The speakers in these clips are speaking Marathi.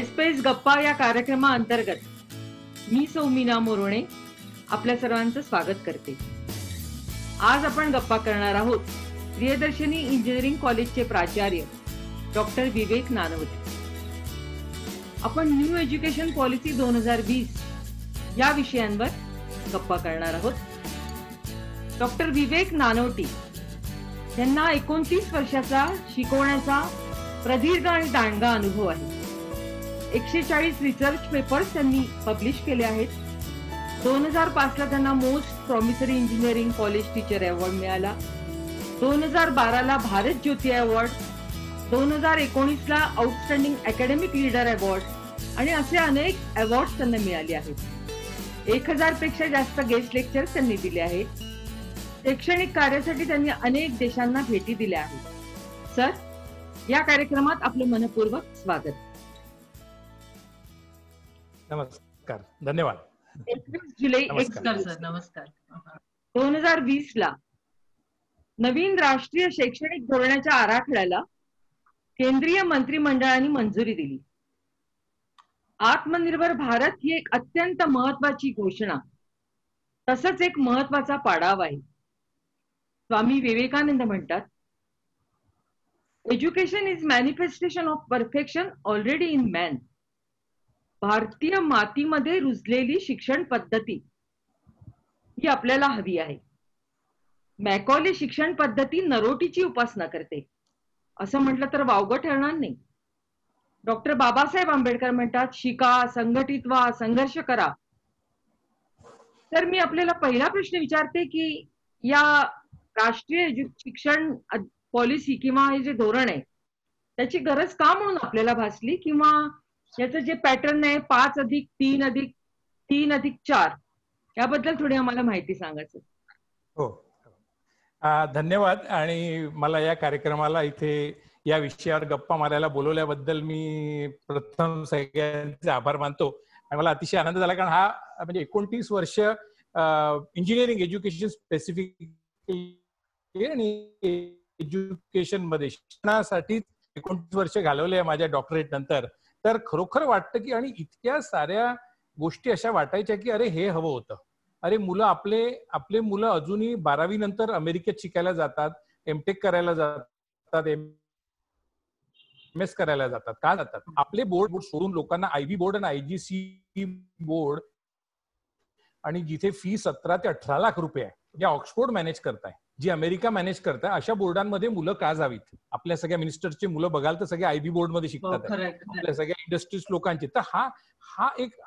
स्पेस गप्पा या कार्यक्रमाअंतर्गत मी सौमीना मोरोणे आपल्या सर्वांचं स्वागत करते. आज आपण गप्पा करणार आहोत प्रियदर्शनी इंजिनिअरिंग कॉलेजचे प्राचार्य डॉक्टर विवेक नानवटे. आपण न्यू एज्युकेशन पॉलिसी 2020 या विषयांवर गप्पा करणार आहोत. डॉक्टर विवेक नानवटी यांना 29 वर्षाचा शिकवण्याचा प्रदीर्घ आणि दांडगा अनुभव आहे. 140 रिसर्च पेपर्स त्यांनी पब्लिश केले आहेत. 2005 ला त्यांना most promissory engineering college teacher award मिळाला. 2012 ला भारत ज्योती अवॉर्ड, 2019 ला आउटस्टँडिंग अकॅडमिक लीडर अवॉर्ड आणि असे अनेक अवॉर्ड त्यांना मिळाले आहेत. 1000 पेक्षा जास्त गेस्ट लेक्चर्स त्यांनी दिले आहेत. शैक्षणिक कार्यासाठी त्यांनी अनेक देशांना भेटी दिल्या आहेत. सर, या कार्यक्रमात आपले मनपूर्वक स्वागत. नमस्कार, धन्यवाद. 21 जुलै नमस्कार. 2020 ला नवीन राष्ट्रीय शैक्षणिक धोरणाच्या आराखड्याला केंद्रीय मंत्रिमंडळाने मंजुरी दिली. आत्मनिर्भर भारत ही एक अत्यंत महत्वाची घोषणा, तसंच एक महत्वाचा पाडाव आहे. स्वामी विवेकानंद म्हणतात, education is manifestation of perfection already in man. भारतीय मातीमध्ये रुजलेली शिक्षण पद्धती ही आपल्याला हवी आहे. मॅकॉले शिक्षण पद्धती नरोटीची उपासना करते असं म्हटलं तर वावगं ठरणार नाही. डॉक्टर बाबासाहेब आंबेडकर म्हणतात, शिका, संघटित व्हा, संघर्ष करा. तर मी आपल्याला पहिला प्रश्न विचारते की या राष्ट्रीय शिक्षण पॉलिसी किंवा हे जे धोरण आहे त्याची गरज का म्हणून आपल्याला भासली, किंवा याचं जे पॅटर्न आहे 5+3+3+4 याबद्दल थोडी आम्हाला माहिती सांगायचं. हो, धन्यवाद. आणि मला या कार्यक्रमाला इथे या विषयावर गप्पा मारायला बोलवल्याबद्दल मी प्रथम सगळ्यांचे आभार मानतो. आणि मला अतिशय आनंद झाला, कारण हा म्हणजे 29 वर्ष इंजिनिअरिंग एज्युकेशन स्पेसिफिक आणि एज्युकेशन मध्ये शिक्षणासाठी 29 वर्ष घालवले माझ्या डॉक्टरेट नंतर. तर खरोखर वाटतं की, आणि इतक्या साऱ्या गोष्टी अशा वाटायच्या की अरे हे हवं होतं. अरे मुलं आपले मुलं अजूनही 12वी नंतर अमेरिकेत शिकायला जातात, एमटेक करायला जातात, MS करायला जातात. का जातात? आपले बोर्ड सोडून लोकांना IB बोर्ड आणि IGC बोर्ड आणि जिथे फी 17 ते 18 लाख रुपये आहे, जे ऑक्सफोर्ड मॅनेज करताय, जी अमेरिका मॅनेज करताय, अशा बोर्डांमध्ये मुलं का जावीत? आपल्या सगळ्या मिनिस्टरचे मुलं बघाल तर सगळे IB बोर्ड मध्ये शिकतात, आपल्या सगळ्या इंडस्ट्रीज लोकांचे. तर हा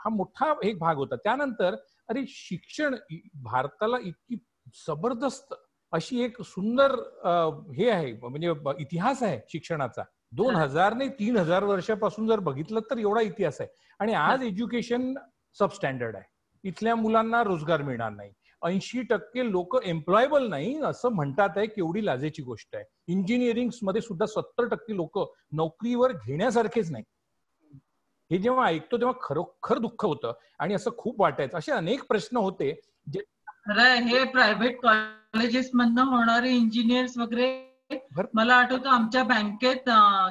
मोठा एक भाग होता. त्यानंतर अरे शिक्षण भारताला इतकी जबरदस्त अशी एक सुंदर हे आहे, म्हणजे इतिहास आहे शिक्षणाचा. 2000 ने 3000 वर्षापासून जर बघितलं तर एवढा इतिहास आहे. आणि आज एज्युकेशन सबस्टँडर्ड आहे. इथल्या मुलांना रोजगार मिळणार नाही, 80% लोक एम्प्लॉयबल नाही असं म्हणतात आहे. केवढी लाजेची गोष्ट आहे. इंजिनिअरिंग मध्ये सुद्धा 70% लोक नोकरीवर घेण्यासारखेच नाही. हे जेव्हा ऐकतो तेव्हा खरोखर दुःख होतं आणि असं खूप वाटायचं. असे अनेक प्रश्न होते जे हे प्रायव्हेट कॉलेजेस मधनं होणारे इंजिनियर्स वगैरे, मला आठवतं आमच्या बँकेत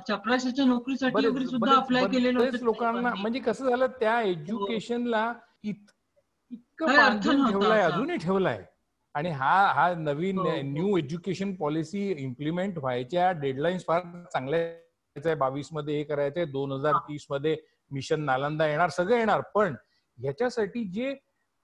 चपराशाच्या नोकरीसाठी वगैरे सुद्धा अप्लाय केलेलं होतं लोकांना. म्हणजे कसं झालं, त्या एज्युकेशनला इतकं बांधून ठेवलाय, अजूनही ठेवलाय. आणि हा नवीन न्यू एज्युकेशन पॉलिसी इम्प्लिमेंट व्हायच्या डेडलाईन्स फार चांगल्या आहे. 22 मध्ये हे करायचंय, 2030 मध्ये मिशन नालंदा येणार, सगळं येणार. पण ह्याच्यासाठी जे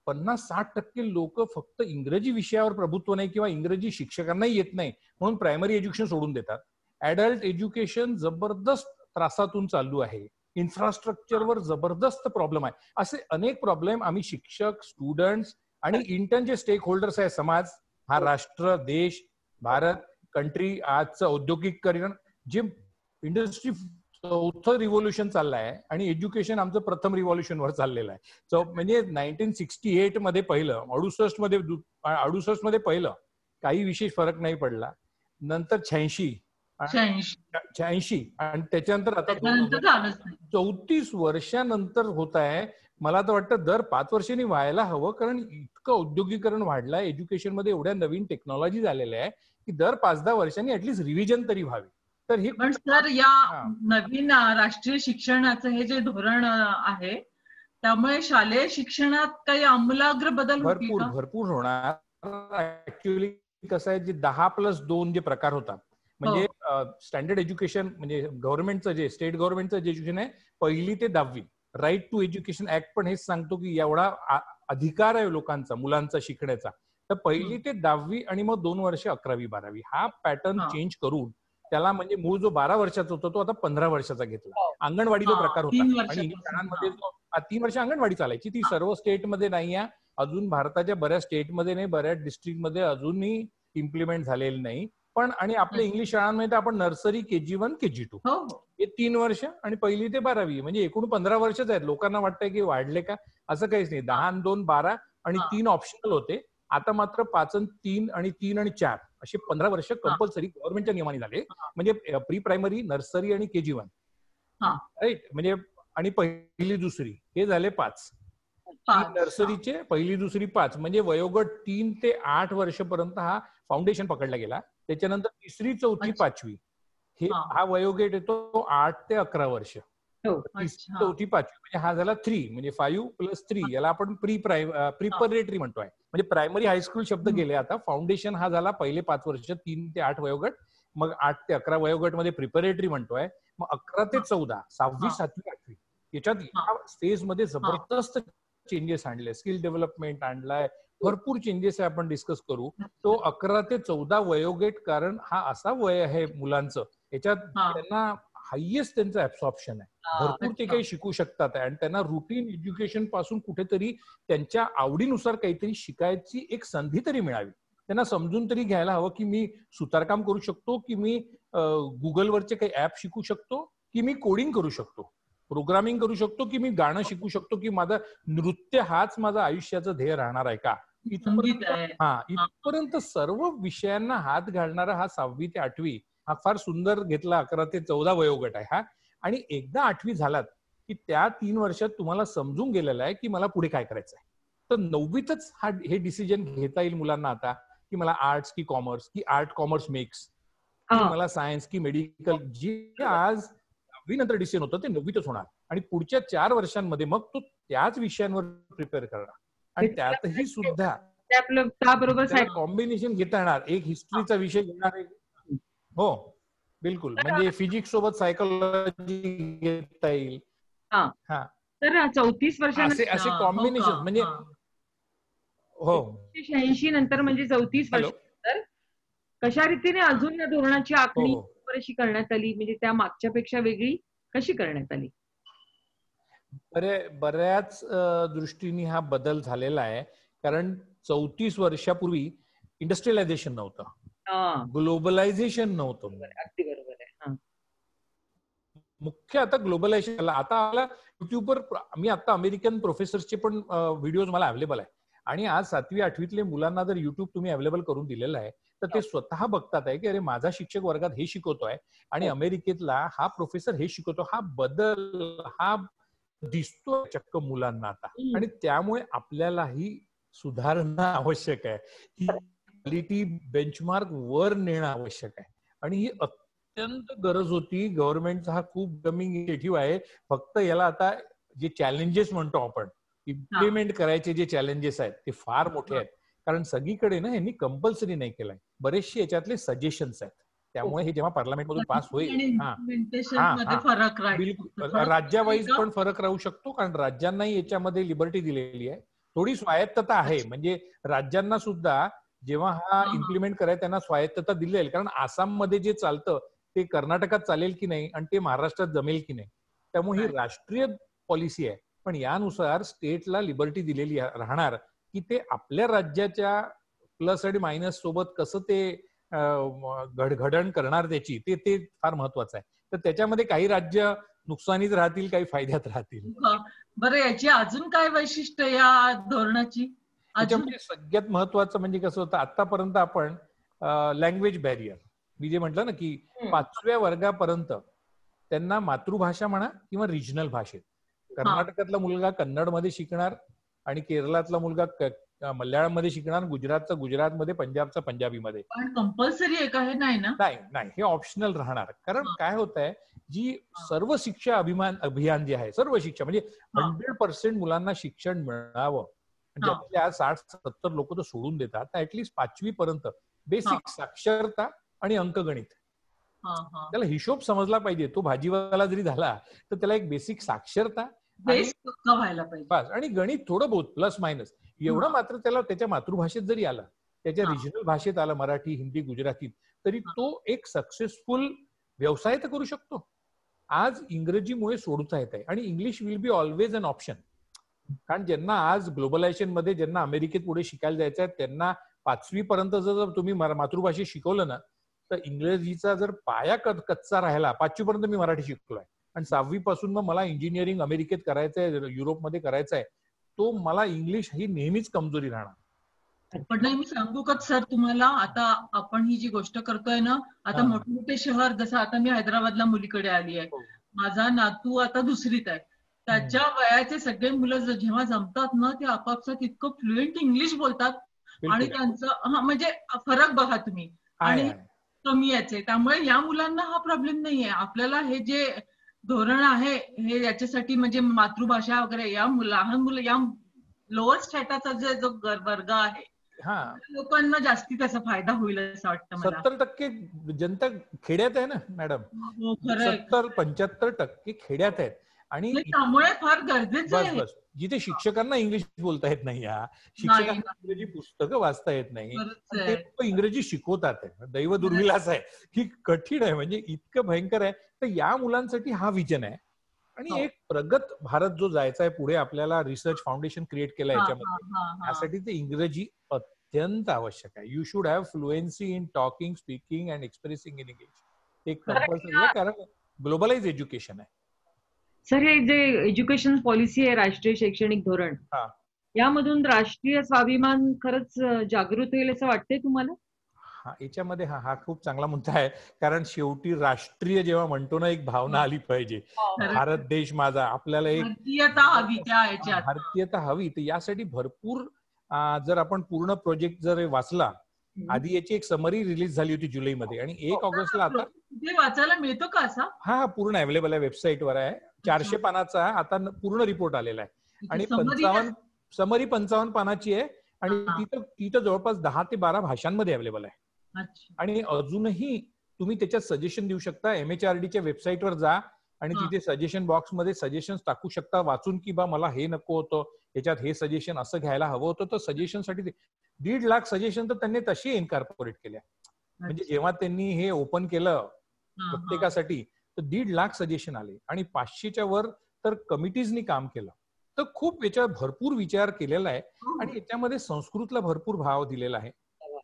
50-60% लोक फक्त इंग्रजी विषयावर प्रभुत्व नाही किंवा इंग्रजी शिक्षकांनाही येत नाही म्हणून प्रायमरी एज्युकेशन सोडून देतात. ऍडल्ट एज्युकेशन जबरदस्त त्रासातून चालू आहे. इन्फ्रास्ट्रक्चरवर जबरदस्त प्रॉब्लेम आहे. असे अनेक प्रॉब्लेम आम्ही शिक्षक, स्टुडंट्स आणि इंटर्न जे स्टेक होल्डर्स आहे, समाज, हा राष्ट्र, देश, भारत, कंट्री, आजचं औद्योगिकरण, जे इंडस्ट्री 4थं रिव्होल्युशन चाललंय आणि एज्युकेशन आमचं प्रथम रिव्होल्युशन वर चाललेलं आहे. म्हणजे 1968 मध्ये पहिलं, 68 मध्ये पहिलं, काही विशेष फरक नाही पडला. नंतर 86 आणि त्याच्यानंतर आता 34 वर्षानंतर होत आहे. मला तर वाटतं दर 5 वर्षांनी व्हायला हवं, कारण इतकं औद्योगिकरण वाढलंय, एज्युकेशन मध्ये एवढ्या नवीन टेक्नॉलॉजी झालेल्या आहे की दर 5-10 वर्षांनी ऍटलीस्ट रिव्हिजन तरी व्हावी. तर ही पण सर या नवीन राष्ट्रीय शिक्षणाचं हे जे धोरण आहे त्यामुळे शालेय शिक्षणात काही आमूलाग्र बदल होतील का? भरपूर होणार. ऍक्च्युअली कसं आहे, जे 10+2 जे प्रकार होतात, म्हणजे स्टँडर्ड एज्युकेशन म्हणजे गव्हर्नमेंटचं जे स्टेट गव्हर्नमेंटचं जे एज्युकेशन आहे 1ली ते 10वी, राईट टू एज्युकेशन ऍक्ट पण हेच सांगतो की एवढा अधिकार आहे लोकांचा मुलांचा शिकण्याचा. तर 1ली ते 10वी आणि मग 2 वर्ष 11वी 12वी हा पॅटर्न चेंज करून त्याला म्हणजे मूळ जो 12 वर्षाचा होता तो आता 15 वर्षाचा घेतला. अंगणवाडी जो प्रकार होता आणि इंग्लिश शाळांमध्ये 3 वर्ष अंगणवाडी चालायची, ती सर्व स्टेटमध्ये नाही आहे अजून, भारताच्या बऱ्याच स्टेटमध्ये नाही, बऱ्याच डिस्ट्रिक्टमध्ये अजूनही इम्प्लिमेंट झालेलं नाही. पण आणि आपल्या इंग्लिश शाळांमध्ये आपण नर्सरी, KG1, KG2 हे 3 वर्ष आणि 1ली ते 12वी म्हणजे एकूण 15 वर्षच आहेत. लोकांना वाटतंय की वाढले का, असं काहीच नाही. 10 आणि 2 12 आणि 3 ऑप्शनल होते. आता मात्र 5 आणि 3 आणि 3 आणि 4 असे 15 वर्ष कंपल्सरी गव्हर्नमेंटच्या नियमाने झाले. म्हणजे प्री प्रायमरी, नर्सरी आणि KG1 राईट, म्हणजे आणि 1ली दुसरी हे झाले 5. नर्सरीचे 1ली दुसरी 5 म्हणजे वयोगट 3 ते 8 वर्षपर्यंत हा फाउंडेशन पकडला गेला. त्याच्यानंतर 3री 4थी 5वी हे हा वयोगट येतो 8 ते 11 वर्ष. 3री 4थी 5वी म्हणजे हा झाला 3 म्हणजे 5+3 याला आपण प्रिपरेटरी म्हणतोय. म्हणजे प्रायमरी हायस्कूल शब्द गेले. आता फाउंडेशन हा झाला पहिले 5 वर्ष 3 ते 8 वयोगट, मग 8 ते 11 वयोगट मध्ये प्रिपरेटरी म्हणतोय, मग 11 ते 14 6वी 7वी 8वी याच्यात या स्टेज मध्ये जबरदस्त चेंजेस आणले, स्किल डेव्हलपमेंट आणलाय, भरपूर चेंजेस आहे, आपण डिस्कस करू. तो 11 ते 14 वयोगट, कारण हा असा वय आहे मुलांचं याच्यात त्यांना हायएस्ट त्यांचं ऍब्सॉर्प्शन आहे, भरपूर ते काही शिकू शकतात आणि त्यांना रुटीन एज्युकेशन पासून कुठेतरी त्यांच्या आवडीनुसार काहीतरी शिकायची एक संधी तरी मिळावी. त्यांना समजून तरी घ्यायला हवं की मी सुतारकाम करू शकतो, की मी गुगलवरचे काही ऍप शिकू शकतो, की मी कोडिंग करू शकतो, प्रोग्रामिंग करू शकतो, की मी गाणं शिकू शकतो, की माझं नृत्य हाच माझा आयुष्याचं ध्येय राहणार आहे का. इथपर्यंत सर्व विषयांना हात घालणारा हा 6वी ते 8वी हा फार सुंदर घेतला 11 ते 14 वयोगट आहे हा. आणि एकदा 8वी झालात की त्या 3 वर्षात तुम्हाला समजून गेलेला आहे की मला पुढे काय करायचं आहे. तर 9वीतच हे डिसिजन घेता येईल मुलांना आता की मला आर्ट्स की कॉमर्स, की आर्ट कॉमर्स मिक्स, की मला सायन्स की मेडिकल. जे आज 10वी नंतर डिसिजन होतं ते 9वीतच होणार आणि पुढच्या 4 वर्षांमध्ये मग तो त्याच विषयांवर प्रिपेअर करणार आणि त्यातही सुद्धा कॉम्बिनेशन घेता येणार. एक हिस्ट्रीचा विषय घेणार, हो बिलकुल, म्हणजे फिजिक्स सोबत सायकोलॉजी घेता येईल. तर 34 वर्षांनंतर असे कॉम्बिनेशन म्हणजे हो 86 नंतर म्हणजे 34 वर्षानंतर कशा रीतीने अजून या धोरणाची आखणी कशी करण्यात आली, म्हणजे त्या मागच्या पेक्षा वेगळी कशी करण्यात आली? बऱ्याच दृष्टीने हा बदल झालेला आहे, कारण 34 वर्षापूर्वी इंडस्ट्रियलायझेशन नव्हतं, ग्लोबलायझेशन नव्हतं. अगदी बरोबर आहे. मुख्य आता ग्लोबलायझेशन. आता आपला युट्यूबवर मी आता अमेरिकन प्रोफेसर्सचे पण व्हिडिओज मला अवेलेबल आहे आणि आज 7वी 8वीतले मुलांना जर युट्यूब तुम्ही अवेलेबल करून दिलेलं आहे तर ते स्वतः बघतात आहे की अरे माझा शिक्षक वर्गात हे शिकवतोय आणि अमेरिकेतला हा प्रोफेसर हे शिकवतो. हा बदल हा दिसतो चक्क मुलांना आता आणि त्यामुळे आपल्यालाही सुधारणं आवश्यक आहे. ही क्वालिटी बेंचमार्क वर नेणं आवश्यक आहे आणि ही अत्यंत गरज होती. गव्हर्नमेंटचा हा खूप कमिंग इनिशिएटिव्ह आहे. फक्त याला आता जे चॅलेंजेस म्हणतो आपण इम्प्लिमेंट करायचे जे चॅलेंजेस आहेत ते फार मोठे आहेत, कारण सगळीकडे ना यांनी कंपल्सरी नाही केलंय. बरेचसे याच्यातले सजेशन्स आहेत. त्यामुळे हे जेव्हा पार्लमेंट मधून पास होईल बिलकुल राज्यावाईज पण फरक राहू शकतो, कारण राज्यांनाही याच्यामध्ये लिबर्टी दिलेली आहे, थोडी स्वायत्तता आहे. म्हणजे राज्यांना सुद्धा जेव्हा हा इम्प्लिमेंट करायचा त्यांना स्वायत्तता दिली जाईल, कारण आसाममध्ये जे चालतं ते कर्नाटकात चालेल की नाही आणि ते महाराष्ट्रात जमेल की नाही. त्यामुळे ही राष्ट्रीय पॉलिसी आहे, पण यानुसार स्टेटला लिबर्टी दिलेली राहणार की ते आपल्या राज्याच्या प्लस आणि मायनस सोबत कसं ते घडघडण करणार त्याची, ते फार महत्वाचं आहे. तर त्याच्यामध्ये काही राज्य नुकसानीत राहतील, काही फायद्यात राहतील. बरं, याची अजून काय वैशिष्ट्य या धोरणाची? त्याच्यामध्ये सगळ्यात महत्वाचं म्हणजे कसं होतं, आतापर्यंत आपण लँग्वेज बॅरियर मी जे म्हटलं ना की 5व्या वर्गापर्यंत त्यांना मातृभाषा म्हणा किंवा रिजनल भाषेत, कर्नाटकातला मुलगा कन्नड मध्ये शिकणार आणि केरळातला मुलगा मल्याळममध्ये शिकणार, गुजरातचं गुजरातमध्ये, पंजाबचं पंजाबीमध्ये. पण कंपल्सरी आहे का हे? नाही ना? नाही, हे ऑप्शनल राहणार. कारण काय होत आहे, जी सर्व शिक्षा अभियान जे आहे, सर्व शिक्षा म्हणजे 100% मुलांना शिक्षण मिळावं, ज्यातले आज 60-70 लोक तर सोडून देतात, ऍटलीस्ट 5वी पर्यंत बेसिक साक्षरता आणि अंकगणित, त्याला हिशोब समजला पाहिजे. तो भाजीवाला जरी झाला तर त्याला एक बेसिक साक्षरता व्हायला पाहिजे, आणि गणित थोडं बहुत प्लस मायनस एवढं मात्र त्याला त्याच्या मातृभाषेत जरी आलं, त्याच्या रिजनल भाषेत आलं, मराठी, हिंदी, गुजराती, तरी तो एक सक्सेसफुल व्यवसाय तर करू शकतो. आज इंग्रजीमुळे सोडता येत आहे आणि English will be always an option. कारण ज्यांना आज ग्लोबलायझेशन मध्ये ज्यांना अमेरिकेत पुढे शिकायला जायचं आहे, त्यांना 5वी पर्यंत जर तुम्ही मातृभाषेत शिकवलं ना, तर इंग्रजीचा जर पाया कच्चा राहिला, 5वी पर्यंत मी मराठी शिकलोय आणि 6वी पासून मग मला इंजिनिअरिंग अमेरिकेत करायचंय, युरोपमध्ये करायचंय, तो मला इंग्लिश ही नेहमीच कमजोरी राहणार. पण नाही, मी सांगू का सर तुम्हाला, आता आपण ही जी गोष्ट करतोय ना, आता मोठे मोठे शहर, जसं आता मी हैदराबादला मुलीकडे आली आहे, माझा नातू आता 2रीत आहे, त्याच्या वयाचे सगळे मुलं जेव्हा जमतात ना, ते आपापसात इतकं फ्लुएंट इंग्लिश बोलतात आणि त्यांचं म्हणजे फरक बघा तुम्ही, आणि कमी याचे. त्यामुळे या मुलांना हा प्रॉब्लेम नाहीये. आपल्याला हे जे धोरण आहे हे याच्यासाठी म्हणजे मातृभाषा वगैरे, या लहान मुलं, या लोअर स्टॅटाचा जो वर्ग आहे, लोकांना जास्ती त्याचा फायदा होईल असं वाटतं मला. 70% जनता खेड्यात आहे ना मॅडम, 70-75% खेड्यात आहेत आणि त्यामुळे फार गरजेचं आहे. जिथे शिक्षकांना इंग्लिश बोलता येत नाही, शिक्षकांना इंग्रजी पुस्तकं वाचता येत नाही, ते इंग्रजी शिकवतात. दैव दुर्मिलाच आहे, ही कठीण आहे, म्हणजे इतकं भयंकर आहे. तर या मुलांसाठी हा विजन आहे आणि एक प्रगत भारत जो जायचा आहे पुढे, आपल्याला रिसर्च फाउंडेशन क्रिएट केलं याच्यामध्ये, यासाठी ते इंग्रजी अत्यंत आवश्यक आहे. You should have fluency in talking, speaking and expressing in English. एक कंपल्सरी आहे, कारण ग्लोबलाइज एज्युकेशन आहे. सर, हे जे एज्युकेशन पॉलिसी आहे, राष्ट्रीय शैक्षणिक धोरण, यामधून राष्ट्रीय स्वाभिमान खरंच जागृत होईल असं वाटतंय तुम्हाला? याच्यामध्ये हा खूप चांगला मुद्दा आहे, कारण शेवटी राष्ट्रीय जेव्हा म्हणतो ना, एक भावना आली पाहिजे, भारत देश माझा, आपल्याला एक भारतीयता हवी. तर यासाठी भरपूर, जर आपण पूर्ण प्रोजेक्ट जर वाचला, आधी याची एक समरी रिलीज झाली होती जुलैमध्ये आणि 1 ऑगस्टला आता वाचायला मिळतो का असा? पूर्ण अवेलेबल आहे, वेबसाईटवर आहे. 400 पानाचा आता पूर्ण रिपोर्ट आलेला आहे आणि 55 पानाची आहे आणि तिथं जवळपास 10 ते 12 भाषांमध्ये अवेलेबल आहे. आणि अजूनही तुम्ही त्याच्यात सजेशन देऊ शकता. MHRDच्या वेबसाईटवर जा आणि तिथे सजेशन बॉक्समध्ये सजेशन टाकू शकता वाचून, की बा मला हे नको होतं, याच्यात हे सजेशन असं घ्यायला हवं होतं. तर सजेशनसाठी 1.5 लाख सजेशन तर त्यांनी तशी इन्कॉर्पोरेट केल्या. म्हणजे जेव्हा त्यांनी हे ओपन केलं प्रत्येकासाठी, तर 1.5 लाख सजेशन आले आणि 500च्या वर तर कमिटीजनी काम केलं. तर खूप याच्यावर भरपूर विचार केलेला आहे आणि याच्यामध्ये संस्कृतला भरपूर भाव दिलेला आहे,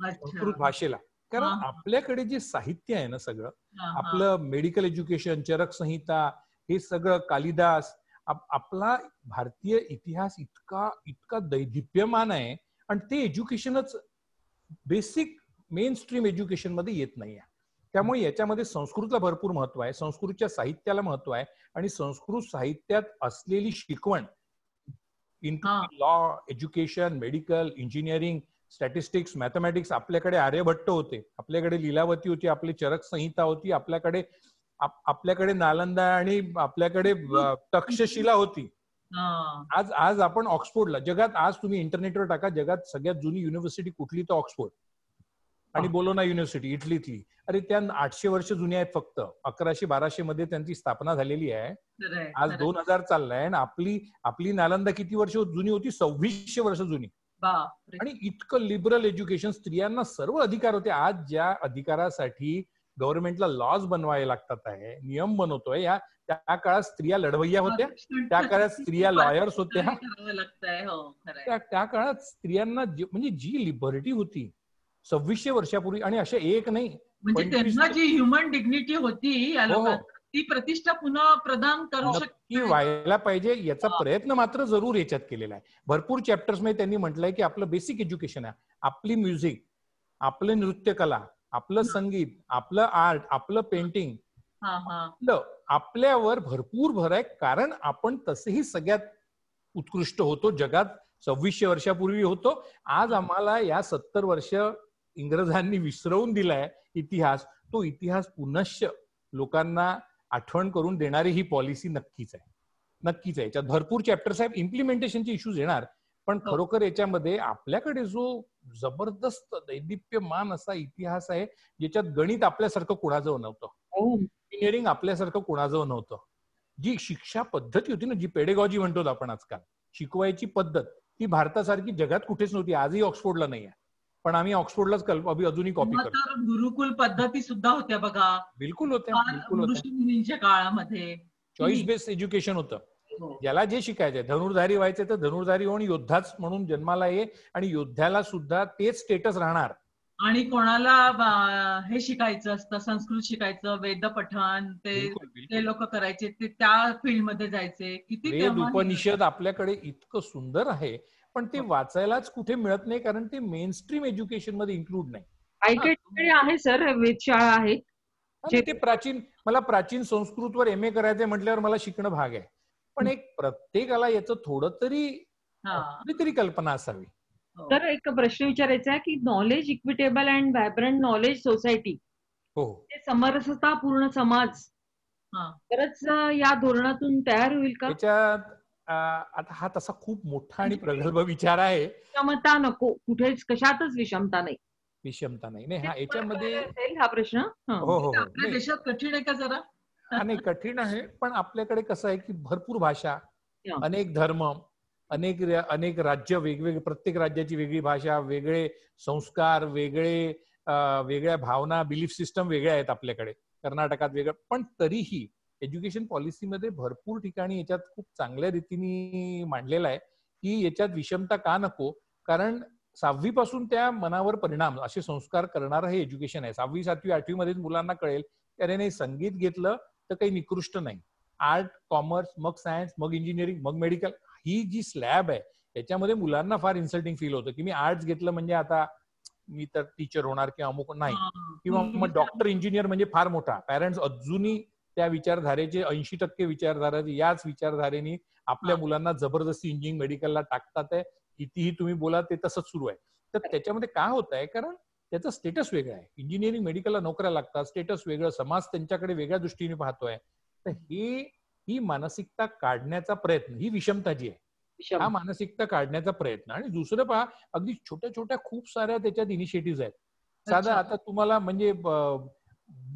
संस्कृत भाषेला. कारण आपल्याकडे जे साहित्य आहे ना, सगळं आपलं मेडिकल एज्युकेशन, चरक संहिता, हे सगळं कालिदास, आपला भारतीय इतिहास इतका दैदिप्यमान आहे आणि ते एज्युकेशनच बेसिक मेन स्ट्रीम एज्युकेशन मध्ये येत नाही आहे. त्यामुळे याच्यामध्ये संस्कृतला भरपूर महत्व आहे, संस्कृतच्या साहित्याला महत्व आहे आणि संस्कृत साहित्यात असलेली शिकवण in law, education, medical, engineering, statistics, mathematics. आपल्याकडे आर्यभट्ट होते, आपल्याकडे लीलावती होती, आपली चरक संहिता होती, आपल्याकडे नालंदा आणि आपल्याकडे तक्षशिला होती. आज आपण ऑक्सफोर्डला, जगात आज तुम्ही इंटरनेटवर टाका, जगात सगळ्यात जुनी युनिव्हर्सिटी कुठली, तर ऑक्सफोर्ड आणि बोलोना युनिव्हर्सिटी इटलीतली. अरे त्या 800 वर्ष जुनी आहेत फक्त. 1100-1200 मध्ये त्यांची स्थापना झालेली आहे. आज 2000 चाललाय आणि आपली नालंदा किती वर्ष जुनी होती? 2600 वर्ष जुनी. आणि इतकं लिबरल एज्युकेशन, स्त्रियांना सर्व अधिकार होते. आज ज्या अधिकारासाठी गव्हर्नमेंटला लॉज बनवावे लागतात आहे, नियम बनवतोय, त्या काळात स्त्रिया लढवय्या होत्या, त्या काळात स्त्रिया लॉयर्स होत्या, त्या काळात स्त्रियांना म्हणजे जी लिबर्टी होती 2600 वर्षापूर्वी, आणि अशा एक नाही, म्हणजे त्यांना जी ह्युमन डिग्निटी होती ती प्रतिष्ठा पुन्हा प्रदान करू शकते, व्हायला पाहिजे. याचा प्रयत्न मात्र जरूर याच्यात केलेला आहे. भरपूर चॅप्टर्स मध्ये त्यांनी म्हटलंय की आपलं बेसिक एज्युकेशन आहे, आपली म्युझिक, आपलं नृत्यकला, आपलं संगीत, आपलं आर्ट, आपलं पेंटिंग, आपल्यावर भरपूर भर आहे. कारण आपण तसेही सगळ्यात उत्कृष्ट होतो, जगात 2600 वर्षापूर्वी होतो. आज आम्हाला या 70 वर्ष इंग्रजांनी विसरवून दिलाय इतिहास. तो इतिहास पुनश्च लोकांना आठवण करून देणारी ही पॉलिसी नक्कीच आहे. नक्कीच आहे. याच्यात भरपूर चॅप्टर्स आहेत, इम्प्लिमेंटेशनचे इश्यूज येणार, पण खरोखर याच्यामध्ये आपल्याकडे जो जबरदस्त दैदिप्यमान असा इतिहास आहे, ज्याच्यात गणित आपल्यासारखं कुणाजवळ नव्हतं, इंजिनिअरिंग आपल्यासारखं कुणाजवळ नव्हतं, जी शिक्षा पद्धती होती ना, जी पेडेगॉजी म्हणतो आपण आजकाल, शिकवायची पद्धत, ती भारतासारखी जगात कुठेच नव्हती. आजही ऑक्सफोर्डला नाही आहे, पण आम्ही ऑक्सफोर्डलाच अजूनही कॉपी करतो. गुरुकुल पद्धती सुद्धा होत्या बघा. बिलकुल होत्या, बिलकुल होत्या. ऋषी मुनींच्या काळामध्ये चॉईस बेस्ड एज्युकेशन होतं. ज्याला जे शिकायचंय, धनुर्धारी व्हायचे तर धनुर्धारी होऊन योद्धाच म्हणून जन्माला ये, आणि योद्ध्याला सुद्धा तेच स्टेटस राहणार. आणि कोणाला हे शिकायचं असतं, संस्कृत शिकायचं, वेद पठण, ते लोक करायचे, ते त्या फील्डमध्ये जायचे. किती वेद उपनिषद आपल्याकडे इतकं सुंदर आहे, पण ते वाचायलाच कुठे मिळत नाही, कारण ते मेन स्ट्रीम एज्युकेशन मध्ये इन्क्लूड नाही. काही ठिकाणी आहे सर, वेधशाळा आहेत. ते मला प्राचीन संस्कृतवर MA करायचंय म्हटल्यावर मला शिकणं भाग आहे, पण एक प्रत्येकाला याचं थोडं तरी कल्पना असावी. तर एक प्रश्न विचारायचा आहे की knowledge equitable and vibrant knowledge society, समरसतापूर्ण समाज खरंच या धोरणातून तयार होईल का? त्याच्यात आता हा तसा खूप मोठा आणि प्रगल्भ विचार आहे. विषमता नको, कुठेच कशातच विषमता नाही. विषमता नाही हा याच्यामध्ये हा प्रश्न. हो आपल्या देशात कठीण आहे का जरा? नाही, कठीण आहे, पण आपल्याकडे कसं आहे की भरपूर भाषा, अनेक धर्म, अनेक राज्य वेगवेगळे, प्रत्येक राज्याची वेगळी भाषा, वेगळे संस्कार, वेगळ्या भावना, बिलीफ सिस्टम वेगळे आहेत आपल्याकडे. कर्नाटकात वेगळं, पण तरीही एज्युकेशन पॉलिसीमध्ये भरपूर ठिकाणी याच्यात खूप चांगल्या रीतीने मांडलेलं आहे की याच्यात विषमता का नको, कारण 6वी पासून त्या मनावर परिणाम असे संस्कार करणारं हे एज्युकेशन आहे. 6वी, 7वी, 8वी मध्ये मुलांना कळेल की अरे नाही, संगीत घेतलं तर काही निकृष्ट नाही, आर्ट, कॉमर्स, मग सायन्स, मग इंजिनिअरिंग, मग मेडिकल, ही जी स्लॅब आहे याच्यामध्ये मुलांना फार इन्सल्टिंग फील होतं की मी आर्ट्स घेतलं म्हणजे आता मी तर टीचर होणार किंवा अमुक नाही, किंवा मग डॉक्टर, इंजिनियर म्हणजे फार मोठा. पॅरेंट्स अजूनही त्या विचारधारेचे 80% विचारधाराचे याच विचारधारेने आपल्या मुलांना जबरदस्ती इंजिनिअरिंग, मेडिकलला टाकतात आहे. कितीही तुम्ही बोला ते तसंच सुरू आहे. तर त्याच्यामध्ये काय होत आहे, कारण त्याचं स्टेटस वेगळं आहे. इंजिनिअरिंग, मेडिकलला नोकऱ्या लागतात, स्टेटस वेगळं, समाज त्यांच्याकडे वेगळ्या दृष्टीने पाहतोय. तर ही मानसिकता काढण्याचा प्रयत्न, ही विषमता जी आहे, हा मानसिकता काढण्याचा प्रयत्न. आणि दुसरं पहा, अगदी छोट्या छोट्या खूप साऱ्या त्याच्यात इनिशिएटिव्ह आहेत. साधा आता तुम्हाला म्हणजे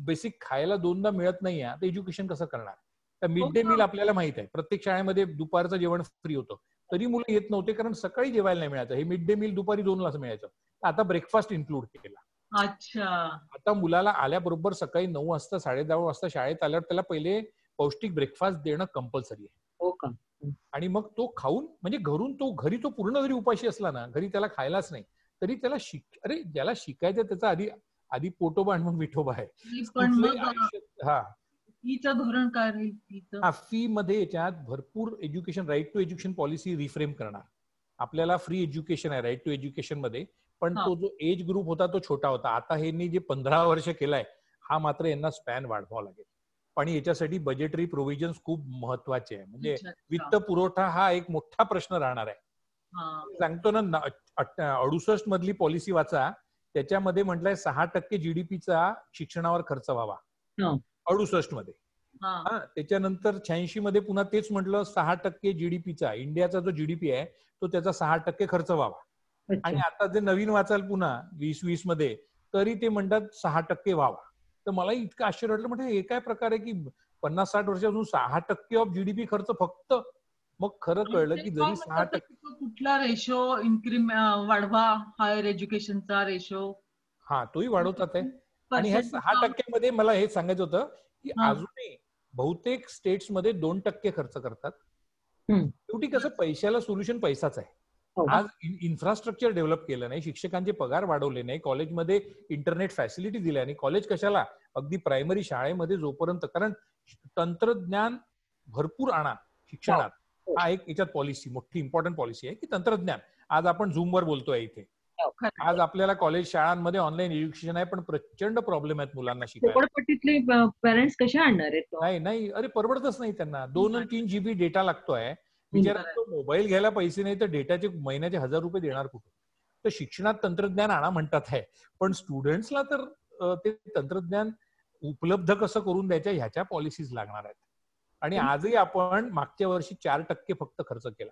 बेसिक खायला 2दा मिळत नाहीये, आता एज्युकेशन कसं करणार? तर मिड डे मील आपल्याला माहित आहे, प्रत्येक शाळेमध्ये दुपारचं जेवण फ्री होतं, तरी मुलं येत नव्हते कारण सकाळी जेवायला नाही मिळायचं. हे मिड डे मील दुपारी 2लाच मिळायचं. आता ब्रेकफास्ट इन्क्लूड केला. अच्छा, आता मुलाला आल्याबरोबर सकाळी 9 वाजता 10:30 वाजता शाळेत आल्यावर त्याला पहिले पौष्टिक ब्रेकफास्ट देणं कंपल्सरी आहे. हो का? आणि मग तो खाऊन, म्हणजे घरी तो पूर्ण जरी उपाशी असला ना, घरी त्याला खायलाच नाही तरी त्याला अरे ज्याला शिकायचं त्याचा आधी पोटोबा आणि मग विठोबा आहे. फीचं धोरण काय राहील? फी मध्ये याच्यात भरपूर education, right to education policy reframe करणार. आपल्याला फ्री एज्युकेशन आहे राईट टू एज्युकेशन मध्ये, पण तो जो एज ग्रुप होता तो छोटा होता. आता हे जे 15 वर्ष केलाय, हा मात्र यांना स्पॅन वाढवावा लागेल. पण याच्यासाठी बजेटरी प्रोव्हिजन्स खूप महत्वाचे आहे. म्हणजे वित्त पुरवठा हा एक मोठा प्रश्न राहणार आहे. सांगतो ना, 68 मधली पॉलिसी वाचा, त्याच्यामध्ये म्हटलंय 6% GDPचा शिक्षणावर खर्च व्हावा. 68 मध्ये. त्याच्यानंतर 86 मध्ये पुन्हा तेच म्हटलं, 6% GDPचा, इंडियाचा जो GDP आहे तो त्याचा 6% खर्च व्हावा. आणि आता जे नवीन वाचाल पुन्हा 2020 मध्ये, तरी ते म्हणतात 6% व्हावा. तर मला इतकं आश्चर्य वाटलं, म्हणजे हे काय प्रकार आहे की 50-60 वर्षापासून 6% ऑफ GDP खर्च फक्त. मग खरं कळलं की जरी 6% कुठला रेशो वाढवा, हायर एज्युकेशनचा रेशो, तोही वाढवतात आहे. आणि ह्या 6% मध्ये मला हे सांगायचं होतं की अजूनही बहुतेक स्टेट्स मध्ये 2% खर्च करतात. शेवटी कसं, पैशाला सोल्युशन पैसाच आहे. आज इन्फ्रास्ट्रक्चर डेव्हलप केलं नाही, शिक्षकांचे पगार वाढवले नाही, कॉलेजमध्ये इंटरनेट फॅसिलिटी दिल्या नाही. कॉलेज कशाला, अगदी प्रायमरी शाळेमध्ये जोपर्यंत, कारण तंत्रज्ञान भरपूर आणा शिक्षणात, हा एक याच्यात पॉलिसी, मोठी इम्पॉर्टंट पॉलिसी आहे की तंत्रज्ञान. आज आपण झूमवर बोलतोय इथे, आज आपल्याला कॉलेज शाळांमध्ये ऑनलाईन एज्युकेशन आहे, पण प्रचंड प्रॉब्लेम आहेत मुलांना शिकायला. पेरेंट्स कशा आणणार आहेत? नाही, अरे परवडतच नाही त्यांना. 2 आणि 3 GB डेटा लागतोय. बिचारा तो मोबाईल घ्यायला पैसे नाही तर डेटाचे महिन्याचे 1000 रुपये देणार कुठे? तर शिक्षणात तंत्रज्ञान आणा म्हणतात आहे, पण स्टुडंट्सला तर ते तंत्रज्ञान उपलब्ध कसं करून द्यायच्या ह्याच्या पॉलिसीज लागणार आहेत. आणि आजही आपण मागच्या वर्षी 4% फक्त खर्च केला.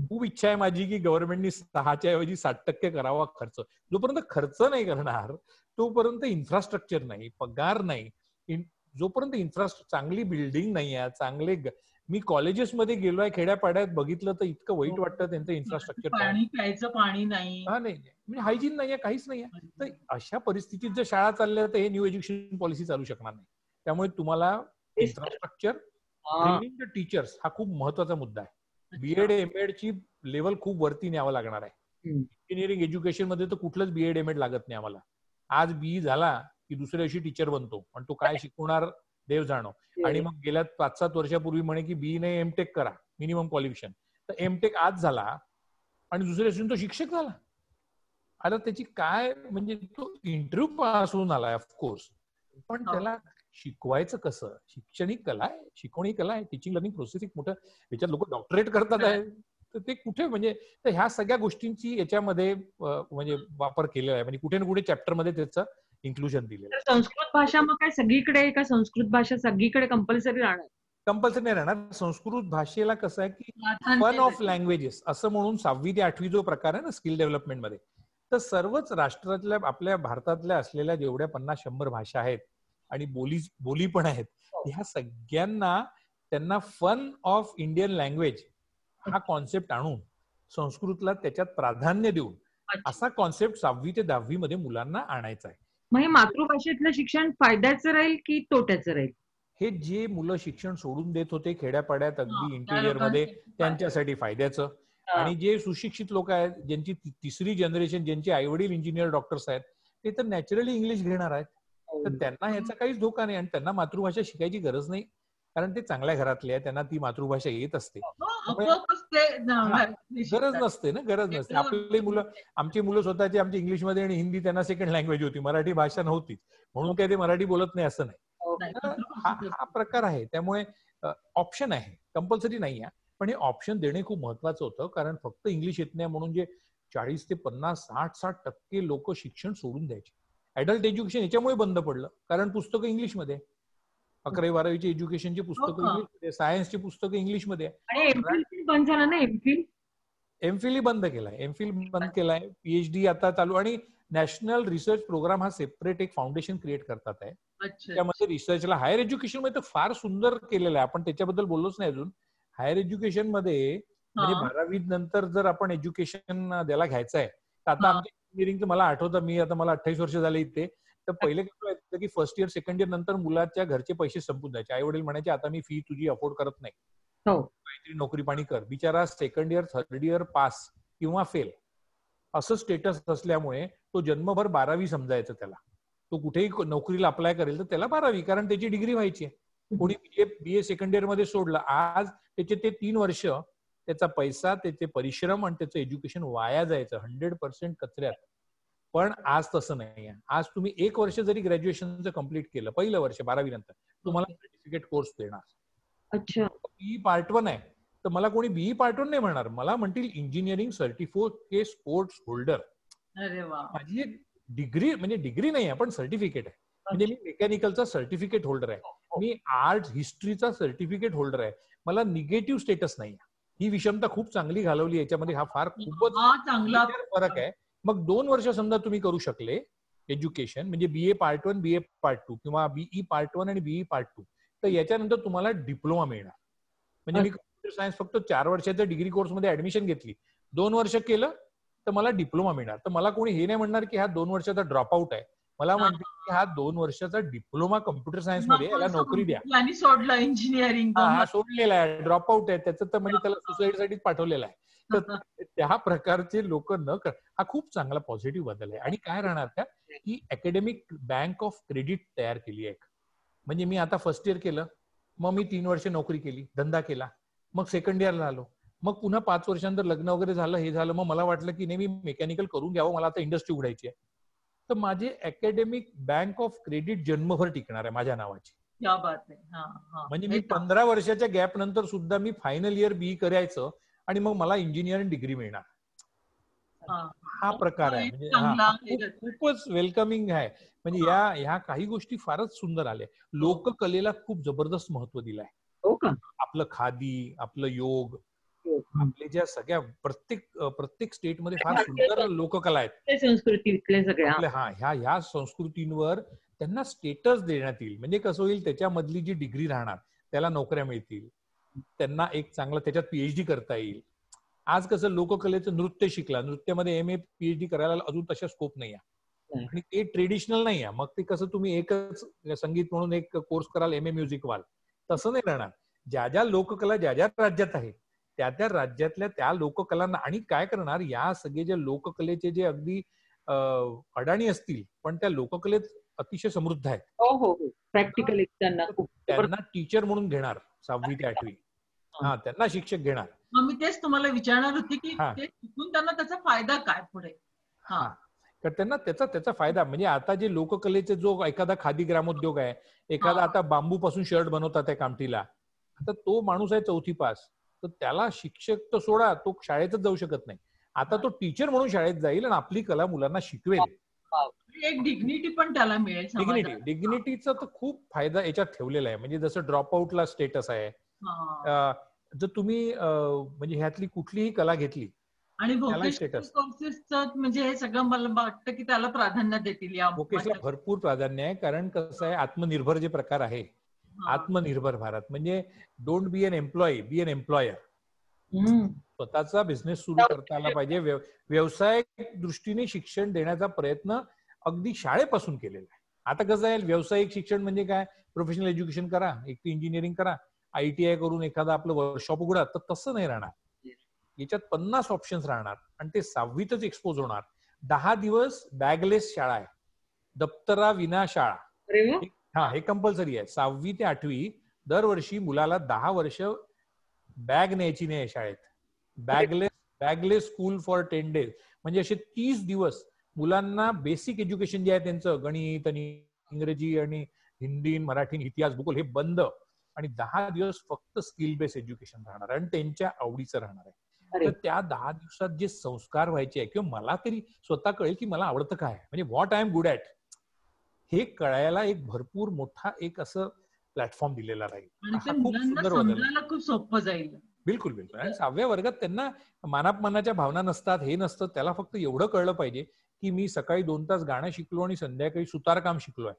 खूप इच्छा आहे माझी की गव्हर्नमेंटनी 6च्या ऐवजी 60% करावा खर्च. जोपर्यंत खर्च नाही करणार तोपर्यंत इन्फ्रास्ट्रक्चर नाही, पगार नाही, जोपर्यंत इन्फ्रास्ट्रक्चर चांगली बिल्डिंग नाही आहे, चांगले मी कॉलेजेसमध्ये गेलोय खेड्यापाड्यात बघितलं तर इतकं वाईट वाटतं त्यांचं इन्फ्रास्ट्रक्चर. पाणी प्यायचं पाणी नाही, म्हणजे हायजीन नाहीये, काहीच नाहीये. तर अशा परिस्थितीत जर शाळा चालल्या तर हे न्यू एज्युकेशन पॉलिसी चालू शकणार नाही. त्यामुळे तुम्हाला इन्फ्रास्ट्रक्चर, ट्रेनिंग द टीचर्स हा खूप महत्वाचा मुद्दा आहे. बीएड एमएड ची लेवल खूप वरती न्यावं लागणार आहे. इंजिनिअरिंग एज्युकेशन मध्ये तर कुठलंच बीएड एमएड लागत नाही आम्हाला. आज बी झाला की दुसऱ्या दिवशी टीचर बनतो, पण तो काय शिकवणार देव जाणो. आणि मग गेल्या 5-7 वर्षापूर्वी म्हणे की बी ने एमटेक करा, मिनिमम क्वालिफिकेशन. तर एमटेक आज झाला आणि दुसऱ्या दिवशी तो शिक्षक झाला. आता त्याची काय म्हणजे तो इंटरव्ह्यू पास होऊन आलाय ऑफकोर्स, पण त्याला शिकवायचं कसं? शिक्षण ही कला आहे, शिकवणी कला आहे. टीचिंग लर्निंग प्रोसेस एक मोठं, याच्यात लोक डॉक्टरेट करतात आहे, तर ते कुठे म्हणजे तर ह्या सगळ्या गोष्टींची याच्यामध्ये म्हणजे वापर केलेला आहे. म्हणजे कुठे ना कुठे चॅप्टरमध्ये त्याचं इन्क्लुजन दिलेलं आहे. संस्कृत भाषा मग काय सगळीकडे का संस्कृत भाषा सगळीकडे कंपल्सरी राहणार? कंपल्सरी नाही राहणार. संस्कृत भाषेला कसं आहे की फन ऑफ लँग्वेजेस असं म्हणून 6वी ते 8वी जो प्रकार आहे ना स्किल डेव्हलपमेंट मध्ये, तर सर्वच राष्ट्रातल्या आपल्या भारतातल्या असलेल्या जेवढ्या 50-100 भाषा आहेत आणि बोली पण आहेत, ह्या सगळ्यांना त्यांना फन ऑफ इंडियन लँग्वेज हा कॉन्सेप्ट आणून संस्कृतला त्याच्यात प्राधान्य देऊन असा कॉन्सेप्ट 6वी ते 10वी मध्ये मुलांना आणायचा आहे. मग हे मातृभाषेतलं शिक्षण फायद्याचं राहील की तोट्याचं राहील? हे जे मुलं शिक्षण सोडून देत होते खेड्यापाड्यात अगदी इंटिरियर मध्ये, त्यांच्यासाठी फायद्याचं. आणि जे सुशिक्षित लोक आहेत, ज्यांची तिसरी जनरेशन, ज्यांचे आई वडील इंजिनियर डॉक्टर्स आहेत, ते तर नॅचरली इंग्लिश घेणार आहेत. तर त्यांना ह्याचा काहीच धोका नाही आणि त्यांना मातृभाषा शिकायची गरज नाही, कारण ते चांगल्या घरातले आहेत, त्यांना ती मातृभाषा येत असते. गरज नसते ना, गरज नसते. आपली मुलं, आमची मुलं स्वतःची आमची इंग्लिशमध्ये आणि हिंदी त्यांना सेकंड लँग्वेज होती, मराठी भाषा नव्हती, म्हणून काय ते मराठी बोलत नाही असं नाही. हा प्रकार आहे. त्यामुळे ऑप्शन आहे, कंपल्सरी नाही आहे, पण हे ऑप्शन देणे खूप महत्वाचं होतं. कारण फक्त इंग्लिश येत नाही म्हणून जे 40 ते 50, 60% लोक शिक्षण सोडून द्यायचे. ऍडल्ट एज्युकेशन याच्यामुळे बंद पडलं, कारण पुस्तकं इंग्लिशमध्ये, 11वी-12वीची एज्युकेशनची पुस्तकं इंग्लिशमध्ये, सायन्सची पुस्तकं इंग्लिशमध्ये. बंद झालं ना एमफिल बंद केलाय, एमफिल बंद केलाय. पीएचडी आता चालू, आणि नॅशनल रिसर्च प्रोग्राम हा सेपरेट एक फाउंडेशन क्रिएट करतात आहे. त्यामध्ये रिसर्चला हायर एज्युकेशन मध्ये तर फार सुंदर केलेलं आहे, आपण त्याच्याबद्दल बोललोच नाही अजून. हायर एज्युकेशन मध्ये म्हणजे 12वी नंतर जर आपण एज्युकेशन द्यायला घ्यायचं आहे, तर आता आमच्या इंजिनिअरिंगचं मला आठवतं, मला 28 वर्ष झाले इथे, तर पहिले कसं व्हायचं की फर्स्ट इयर सेकंड इयर नंतर मुलाच्या घरचे पैसे संपून जायचे. आई वडील म्हणायचे आता मी फी तुझी अफोर्ड करत नाही, काहीतरी नोकरी पाणी कर. बिचारा second year third year pass किंवा फेल असं स्टेटस असल्यामुळे तो जन्मभर 12वी समजायचं त्याला. तो कुठेही नोकरीला अप्लाय करेल तर त्याला 12वी, कारण त्याची डिग्री व्हायची आहे. कोणी बीए सेकंड इयर मध्ये सोडलं, आज त्याचे ते 3 वर्ष त्याचा पैसा, त्याचे परिश्रम आणि त्याचं एज्युकेशन वाया जायचं, 100% कचऱ्यात. पण आज तसं नाही आहे. आज तुम्ही 1 वर्ष जरी ग्रॅज्युएशनचं कम्प्लीट केलं, पहिलं वर्ष 12वी नंतर, तुम्हाला सर्टिफिकेट कोर्स देणार. अच्छा, बीई पार्ट 1 आहे तर मला कोणी बीई पार्ट 1 नाही म्हणणार, मला म्हणतील इंजिनिअरिंग सर्टिफिकेट स्पोर्ट्स होल्डर. माझी एक डिग्री, म्हणजे डिग्री नाही आहे पण सर्टिफिकेट आहे. म्हणजे मी मेकॅनिकलचा सर्टिफिकेट होल्डर आहे, मी आर्ट हिस्ट्रीचा सर्टिफिकेट होल्डर आहे. मला निगेटिव्ह स्टेटस नाही. ही विषमता खूप चांगली घालवली याच्यामध्ये. हा फार खूपच चांगला फरक आहे. मग 2 वर्ष समजा तुम्ही करू शकले एज्युकेशन, म्हणजे बीए पार्ट 1, बीए पार्ट 2 किंवा बीई पार्ट 1 आणि बीई पार्ट 2, तर याच्यानंतर तुम्हाला डिप्लोमा मिळणार. म्हणजे मी कम्प्युटर सायन्स फक्त 4 वर्षाच्या डिग्री कोर्समध्ये ऍडमिशन घेतली, 2 वर्ष केलं तर मला डिप्लोमा मिळणार. तर मला कोणी हे नाही म्हणणार की हा 2 वर्षाचा ड्रॉप आउट आहे. मला म्हणते की हा 2 वर्षाचा डिप्लोमा कम्प्युटर सायन्स मध्ये, याला नोकरी द्या. आणि सोडलं इंजिनिअरिंग, हा सोडलेला आहे, ड्रॉप आउट आहे त्याचं, तर म्हणजे त्याला सुसाईडसाठीच पाठवलेला आहे. तर त्या प्रकारचे लोक न कर, हा खूप चांगला पॉझिटिव्ह बदल आहे. आणि काय राहणार त्या की अकॅडमिक बँक ऑफ क्रेडिट तयार केली आहे. म्हणजे मी आता फर्स्ट इयर केलं, मग मी 3 वर्ष नोकरी केली, धंदा केला, मग सेकंड इयरला आलो, मग पुन्हा 5 वर्षांतर लग्न वगैरे झालं, हे झालं, मग मला वाटलं की नाही मी मेकॅनिकल करून घ्यावं, मला आता इंडस्ट्री उघडायची आहे. तर माझे अकॅडमिक बँक ऑफ क्रेडिट जन्मभर टिकणार आहे माझ्या नावाची. क्या बात आहे. हा हा. म्हणजे मी 15 वर्षाच्या गॅप नंतर सुद्धा मी फायनल इयर बी करायचं आणि मग मला इंजिनिअरिंग डिग्री मिळणार. हा प्रकार आहे. म्हणजे खूपच वेलकमिंग आहे. म्हणजे ह्या काही गोष्टी फारच सुंदर आल्या. लोककलेला खूप जबरदस्त महत्व दिलंय. हो का? आपलं खादी, आपलं योग, आपले ज्या सगळ्या प्रत्येक स्टेटमध्ये फार सुंदर लोककला आहेत. संस्कृतीतल्या सगळ्या आपल्या ह्या संस्कृतींवर त्यांना स्टेटस देण्यात येईल. म्हणजे कसं होईल, त्याच्यामधली जी डिग्री राहणार त्याला नोकऱ्या मिळतील, त्यांना एक चांगला त्याच्यात पीएचडी करता येईल. आज कसं लोककलेचं नृत्य शिकला, नृत्यामध्ये MA PhD करायला अजून तशा स्कोप नाही आहे आणि ते ट्रेडिशनल नाही आहे. मग ते कसं तुम्ही एकच संगीत म्हणून एक कोर्स कराल, MA म्युझिक व्हाल, तसं नाही राहणार. ज्या ज्या लोककला ज्या ज्या राज्यात आहे त्या त्या राज्यातल्या त्या लोककलांना, आणि काय करणार, या सगळे जे लोककलेचे जे अगदी अडाणी असतील पण त्या लोककलेत अतिशय समृद्ध आहेत. हो हो हो. प्रॅक्टिकल त्यांना टीचर म्हणून घेणार 6वी ते 8वी. त्यांना शिक्षक घेणार. मी तेच तुम्हाला विचारणार होती की ते शिकून त्यांना त्याचा फायदा काय पुढे. तर त्यांना त्याचा फायदा म्हणजे आता जे लोककलेचे जो एखादा खादी ग्रामोद्योग आहे, एखादा आता बांबू पासून शर्ट बनवतात आहे कामठीला, आता तो माणूस आहे 4थी पास, तर त्याला शिक्षक तर सोडा, तो शाळेतच जाऊ शकत नाही. आता तो टीचर म्हणून शाळेत जाईल आणि आपली कला मुलांना शिकवेल. एक डिग्निटी पण त्याला मिळेल. डिग्निटीचा तर खूप फायदा याच्यात ठेवलेला आहे. म्हणजे जसं ड्रॉपआउटला स्टेटस आहे. जर तुम्ही म्हणजे ह्यातली कुठलीही कला घेतली आणि व्होकेशनल कोर्सेसचं म्हणजे हे सगळं मला वाटतं की त्याला प्राधान्य देतील. या व्होकेशनला भरपूर प्राधान्य आहे. कारण कसं आहे, आत्मनिर्भर जे प्रकार आहे, आत्मनिर्भर भारत म्हणजे don't be an employee, be an employer. स्वतःचा बिझनेस सुरू करता आला पाहिजे. व्यवसायिक दृष्टीने शिक्षण देण्याचा प्रयत्न अगदी शाळेपासून केलेला आहे. आता कसं आहे, व्यावसायिक शिक्षण म्हणजे काय, प्रोफेशनल एज्युकेशन करा, एक इंजिनिअरिंग करा, ITI करून एखादा आपलं वर्कशॉप उघडा, तर तसं नाही राहणार. याच्यात 50 ऑप्शन्स राहणार आणि ते 6वीतच एक्सपोज होणार. 10 दिवस बॅगलेस शाळा आहे, दप्तरा विना शाळा. हे कंपल्सरी आहे. 6वी ते 8वी दरवर्षी मुलाला 10 वर्ष बॅग न्यायची नाही शाळेत. बॅगलेस स्कूल फॉर 10 days. म्हणजे असे 30 दिवस मुलांना बेसिक एज्युकेशन जे आहे त्यांचं, गणित आणि इंग्रजी आणि हिंदी, मराठी, इतिहास, भूगोल हे बंद, आणि 10 दिवस फक्त स्किल बेस्ड एज्युकेशन राहणार आणि त्यांच्या आवडीचं राहणार आहे. तर त्या 10 दिवसात जे संस्कार व्हायचे आहे, किंवा मला तरी स्वतः कळेल की मला आवडतं काय, म्हणजे what I am good at, हे कळायला एक भरपूर मोठा एक असं प्लॅटफॉर्म दिलेला राहील. खूप सोपं जाईल. बिलकुल बिलकुल. आणि 6व्या वर्गात त्यांना मानापमानाच्या भावना नसतात, हे नसतं. त्याला फक्त एवढं कळलं पाहिजे की मी सकाळी 2 तास गाणं शिकलो आणि संध्याकाळी सुतारकाम शिकलोय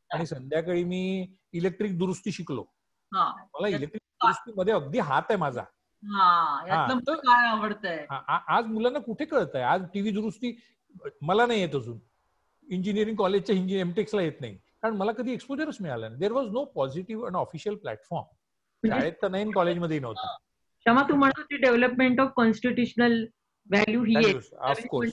आणि संध्याकाळी मी इलेक्ट्रिक दुरुस्ती शिकलो. मला इलेक्ट्रिक दुरुस्तीमध्ये अगदी हात आहे माझा. काय आवडतंय. आज मुलांना कुठे कळतंय. आज टीव्ही दुरुस्ती मला नाही येत अजून, इंजिनिअरिंग कॉलेजच्या MTechला येत नाही, कारण मला कधी एक्सपोजरच मिळालं नाही. There was no positive and official platform. शाळेत तर नाही, कॉलेजमध्ये नव्हता. क्षमा, तू म्हणत होती डेव्हलपमेंट ऑफ कॉन्स्टिट्युशनल व्हॅल्यू ही आहे. ऑफकोर्स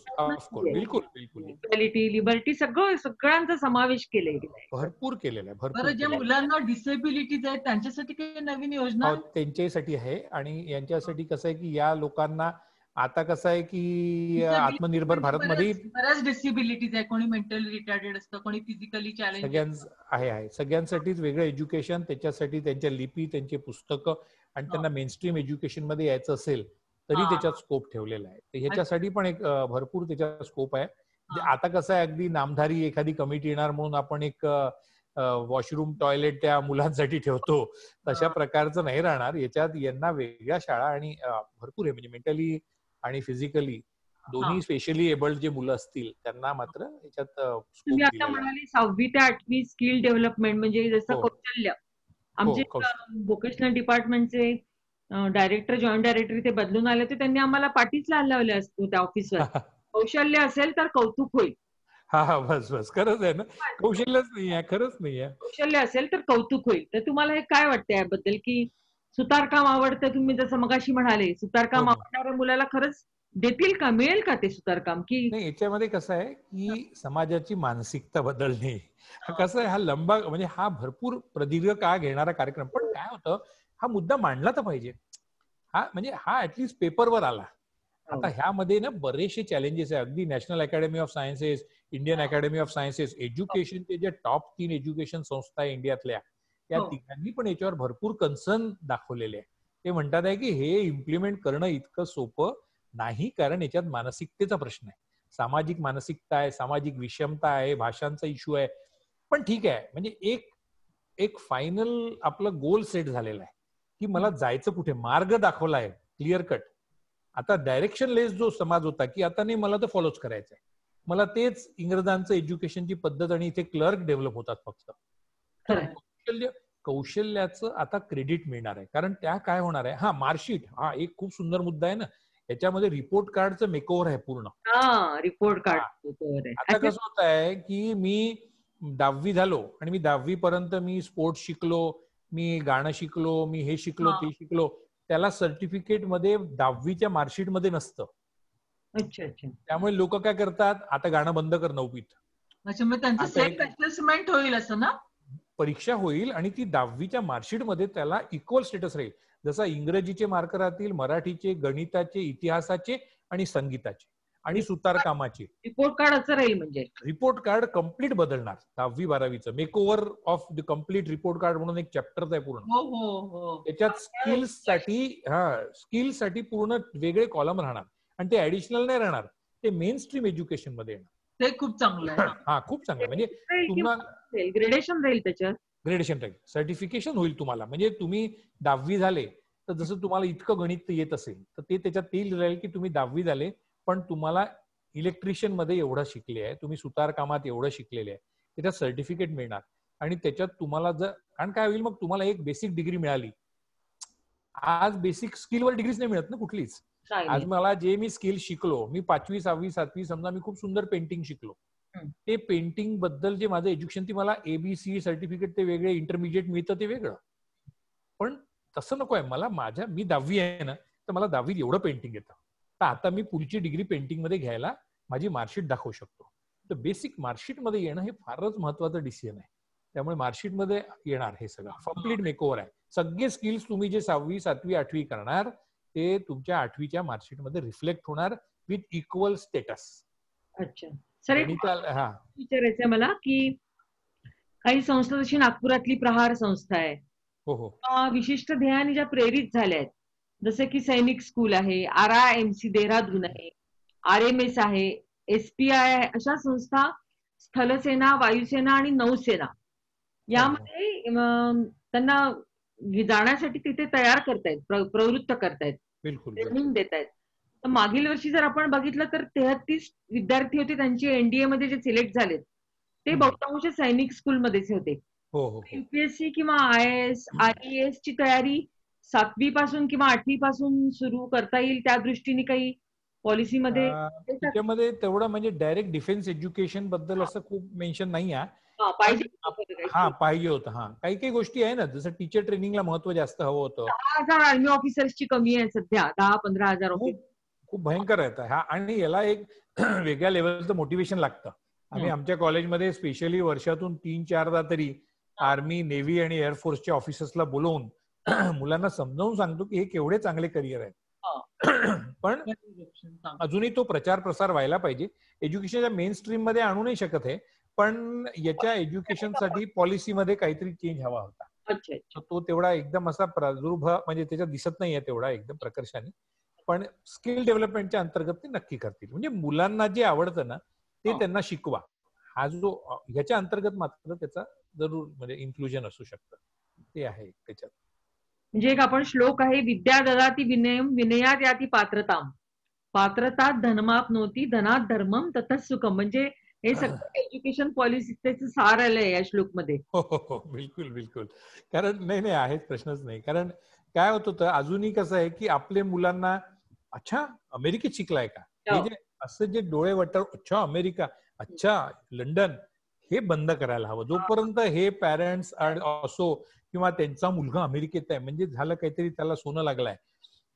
बिलकुल बिलकुल. इक्वॅलिटी, लिबर्टी सगळ्यांचा समावेश केलेला आहे, भरपूर केलेला आहे. ज्या मुलांना डिसेबिलिटीज आहेत त्यांच्यासाठी काही नवीन योजना त्यांच्यासाठी आहे. आणि यांच्यासाठी कसं आहे की या लोकांना आता कसं आहे की आत्मनिर्भर भारतमध्ये बऱ्याच डिसेबिलिटीज आहे. कोणी मेंटली रिटार्डेड असतं, कोणी फिजिकली चॅलेंज आहे. सगळ्यांसाठीच वेगळं एज्युकेशन, त्याच्यासाठी त्यांच्या लिपी, त्यांची पुस्तकं, आणि त्यांना मेनस्ट्रीम एज्युकेशन मध्ये यायचं असेल तरी त्याच्यात स्कोप ठेवलेला आहे. तर ह्याच्यासाठी पण एक भरपूर त्याच्यात स्कोप आहे. आता कसं आहे, अगदी नामधारी एखादी कमिटी येणार म्हणून आपण एक वॉशरूम, टॉयलेट त्या मुलांसाठी ठेवतो, तशा प्रकारचं नाही राहणार. याच्यात यांना वेगळ्या शाळा आणि भरपूर आहे. म्हणजे मेंटली आणि फिजिकली दोन्ही स्पेशली एबल्ड जे मुलं असतील त्यांना मात्र याच्यात तुम्ही आता म्हणाले 6वी ते 8वी स्किल डेव्हलपमेंट म्हणजे जसं कौशल्य. आमचे व्होकेशनल डिपार्टमेंटचे डायरेक्टर, जॉईंट डायरेक्टर ते बदलून आले, तर त्यांनी आम्हाला पाठीच लावले असतो त्या ऑफिसवर. कौशल्य असेल तर कौतुक होईल. बस खरंच आहे ना, कौशल्यच नाही आहे, खरंच नाही आहे. कौशल्य असेल तर कौतुक होईल. तर तुम्हाला हे काय वाटतं याबद्दल, की सुतारकाम आवडतं, तुम्ही जसं मगाशी म्हणाले, सुतारकाम आवडणाऱ्या मुलाला खरंच देतील का, मिळेल का ते सुतारकाम? की नाही, याच्यामध्ये कसं आहे की समाजाची मानसिकता बदलणे. कसं आहे, हा लंबा म्हणजे हा भरपूर प्रदीर्घ काळ घेणारा कार्यक्रम. पण काय होतं, हा मुद्दा मांडला तर पाहिजे. म्हणजे हा ऍटलीस्ट पेपरवर आला. आता ह्यामध्ये ना बरेचसे चॅलेंजेस आहे. अगदी National Academy of Sciences, Indian Academy of Sciences, एज्युकेशनचे जे टॉप 3 एज्युकेशन संस्था आहे इंडियातल्या, त्या हो. तिघांनी पण याच्यावर भरपूर कन्सर्न दाखवलेले आहे. ते म्हणतात आहे की हे इम्प्लिमेंट करणं इतकं सोपं नाही, कारण याच्यात मानसिकतेचा प्रश्न आहे, सामाजिक मानसिकता आहे, सामाजिक विषमता आहे, भाषांचा इश्यू आहे. पण ठीक आहे, म्हणजे एक एक फायनल आपलं गोल सेट झालेला आहे की मला जायचं कुठे, मार्ग दाखवला आहे क्लिअर कट. आता डायरेक्शन लेस जो समाज होता की आता नाही मला तर फॉलोच करायचंय, मला तेच इंग्रजांचं एज्युकेशनची पद्धत आणि इथे क्लर्क डेव्हलप होतात फक्त. तर कौशल्याचं आता क्रेडिट मिळणार आहे, कारण त्या काय होणार आहे, हा मार्कशीट हा एक खूप सुंदर मुद्दा आहे ना, याच्यामध्ये रिपोर्ट कार्डचं मेकओव्हर आहे पूर्ण. रिपोर्ट कार्ड आता कसं होत आहे की मी 10वी झालो आणि मी 10वी पर्यंत मी स्पोर्ट्स शिकलो, मी गाणं शिकलो, मी हे शिकलो ते शिकलो, त्याला सर्टिफिकेट मध्ये 10वीच्या मार्कशीट मध्ये नसतं. अच्छा अच्छा. त्यामुळे लोक काय करतात, आता गाणं बंद कर 9वीत. अच्छा, मग त्यांचं सेल्फ असेसमेंट होईल असं ना, परीक्षा होईल आणि ती 10वीच्या मार्कशीट मध्ये त्याला इक्वल स्टेटस राहील, जसा इंग्रजीचे मार्क राहतील, मराठीचे, गणिताचे, इतिहासाचे आणि संगीताचे आणि सुतारकामाचे. रिपोर्ट कार्ड असं राहील, म्हणजे रिपोर्ट कार्ड कम्प्लीट बदलणार. 10वी-12वीचं make over of the complete report card म्हणून एक चॅप्टर आहे पूर्ण. हो हो हो. त्याच्यात स्किल्ससाठी पूर्ण वेगळे कॉलम राहणार आणि ते ऍडिशनल नाही राहणार, ते मेन स्ट्रीम एज्युकेशन मध्ये येणार. ते खूप चांगलं आहे. हा खूप चांगलं, म्हणजे तुम्हाला ग्रेडेशन राहील, त्याच्यात ग्रेडेशन राहील, सर्टिफिकेशन होईल तुम्हाला. म्हणजे तुम्ही 10वी झाले तर जसं तुम्हाला इतकं गणित येत असेल तर ते त्याच्यात तेल राहील की तुम्ही 10वी झाले पण तुम्हाला इलेक्ट्रिशियन मध्ये एवढं शिकले आहे, तुम्ही सुतार कामात एवढं शिकलेले आहे, त्याच्यात सर्टिफिकेट मिळणार. आणि त्याच्यात तुम्हाला जर, कारण काय होईल, मग तुम्हाला एक बेसिक डिग्री मिळाली. आज बेसिक स्किलवर डिग्रीच नाही मिळत ना कुठलीच. आज मला जे मी स्किल शिकलो, मी 5वी 6वी 7वी समजा मी खूप सुंदर पेंटिंग शिकलो, ते पेंटिंग बद्दल जे माझं एज्युकेशन, ती मला एबीसी सर्टिफिकेट ते वेगळे, इंटरमिजिएट मिळतं ते वेगळं. पण तसं नको आहे मला. मी 10वी आहे ना, तर मला 10वीत एवढं पेंटिंग येतं, तर आता मी पुढची डिग्री पेंटिंग मध्ये घ्यायला माझी मार्कशीट दाखवू शकतो. तर बेसिक मार्कशीट मध्ये येणं हे फारच महत्वाचं डिसिजन आहे. त्यामुळे मार्कशीट मध्ये येणार हे सगळं कम्प्लीट मेकओव्हर आहे. सगळे स्किल्स तुम्ही जे 6वी 7वी 8वी करणार ते तुमच्या 8वीच्या मार्कशीट मध्ये रिफ्लेक्ट होणार विथ इक्वल स्टेटस. अच्छा सर, विचारायचंय मला की काही संस्था जशी नागपुरातली प्रहार संस्था आहे, विशिष्ट ध्येयाने ज्या प्रेरित झाल्या आहेत, जसे की सैनिक स्कूल आहे, RIMC देहरादून आहे, RMS आहे, SPI आहे, अशा संस्था स्थलसेना, वायुसेना आणि नौसेना यामध्ये त्यांना जाण्यासाठी तिथे तयार करतायत, प्रवृत्त करतायत, ट्रेनिंग देत आहेत. तर मागील वर्षी जर आपण बघितलं तर 33 विद्यार्थी होते, त्यांचे NDA मध्ये जे सिलेक्ट झालेत ते बहुतांश सैनिक स्कूलमध्येच होते. UPSC किंवा IAS RES ची तयारी 7वी पासून किंवा 8वी पासून सुरू करता येईल, त्या दृष्टीने काही पॉलिसीमध्ये त्याच्यामध्ये तेवढं म्हणजे डायरेक्ट डिफेन्स एज्युकेशन बद्दल असं खूप मेन्शन नाही आहे. पाहिजे होतं. काही काही गोष्टी आहे ना, जसं टीचर ट्रेनिंगला महत्व जास्त हवं होतं. 10,000 आर्मी ऑफिसर्सची कमी आहे सध्या, 10-15,000 खूप भयंकर आहे हा. आणि याला एक वेगळ्या लेवलचं मोटिवेशन लागतं. आम्ही आमच्या कॉलेजमध्ये स्पेशली वर्षातून 3-4दा तरी आर्मी, नेव्ही आणि एअरफोर्सच्या ऑफिसर्सला बोलवून मुलांना समजावून सांगतो की हे केवढे चांगले करिअर आहेत. पण अजूनही तो प्रचार प्रसार व्हायला पाहिजे. एज्युकेशनच्या मेन स्ट्रीम मध्ये आणू नाही शकत आहे, पण याच्या एज्युकेशनसाठी पॉलिसीमध्ये काहीतरी चेंज हवा होता. तो तेवढा एकदम असा प्रादुर्भाव म्हणजे त्याच्यात दिसत नाहीये तेवढा एकदम प्रकर्षाने. पण स्किल डेव्हलपमेंटच्या अंतर्गत ते नक्की करतील. म्हणजे मुलांना जे आवडतं ना ते त्यांना शिकवा. हा जो ह्याच्या अंतर्गत मात्र त्याचा जरूर म्हणजे इन्क्लुजन असू शकतं, ते आहे त्याच्यात. म्हणजे एक आपण श्लोक आहे, विद्या ददाति विनयम विनयात याति पात्रताम, पात्रतात धनमाप नोती धनात धर्मम ततः सुखम. म्हणजे हे सगळं एज्युकेशन पॉलिसीचं सार आलंय या श्लोक मध्ये. हो बिलकुल बिलकुल. कारण नाही आहेच, प्रश्नच नाही. कारण काय होत होतं अजूनही कसं आहे की आपल्या मुलांना अच्छा अमेरिकेत शिकलाय का, हे जे असं जे डोळे वटर, अच्छा अमेरिका, अच्छा लंडन, हे बंद करायला हवं. जोपर्यंत हे पॅरेंट्स असो किंवा त्यांचा मुलगा अमेरिकेत आहे म्हणजे झालं काहीतरी त्याला सोनं लागलंय,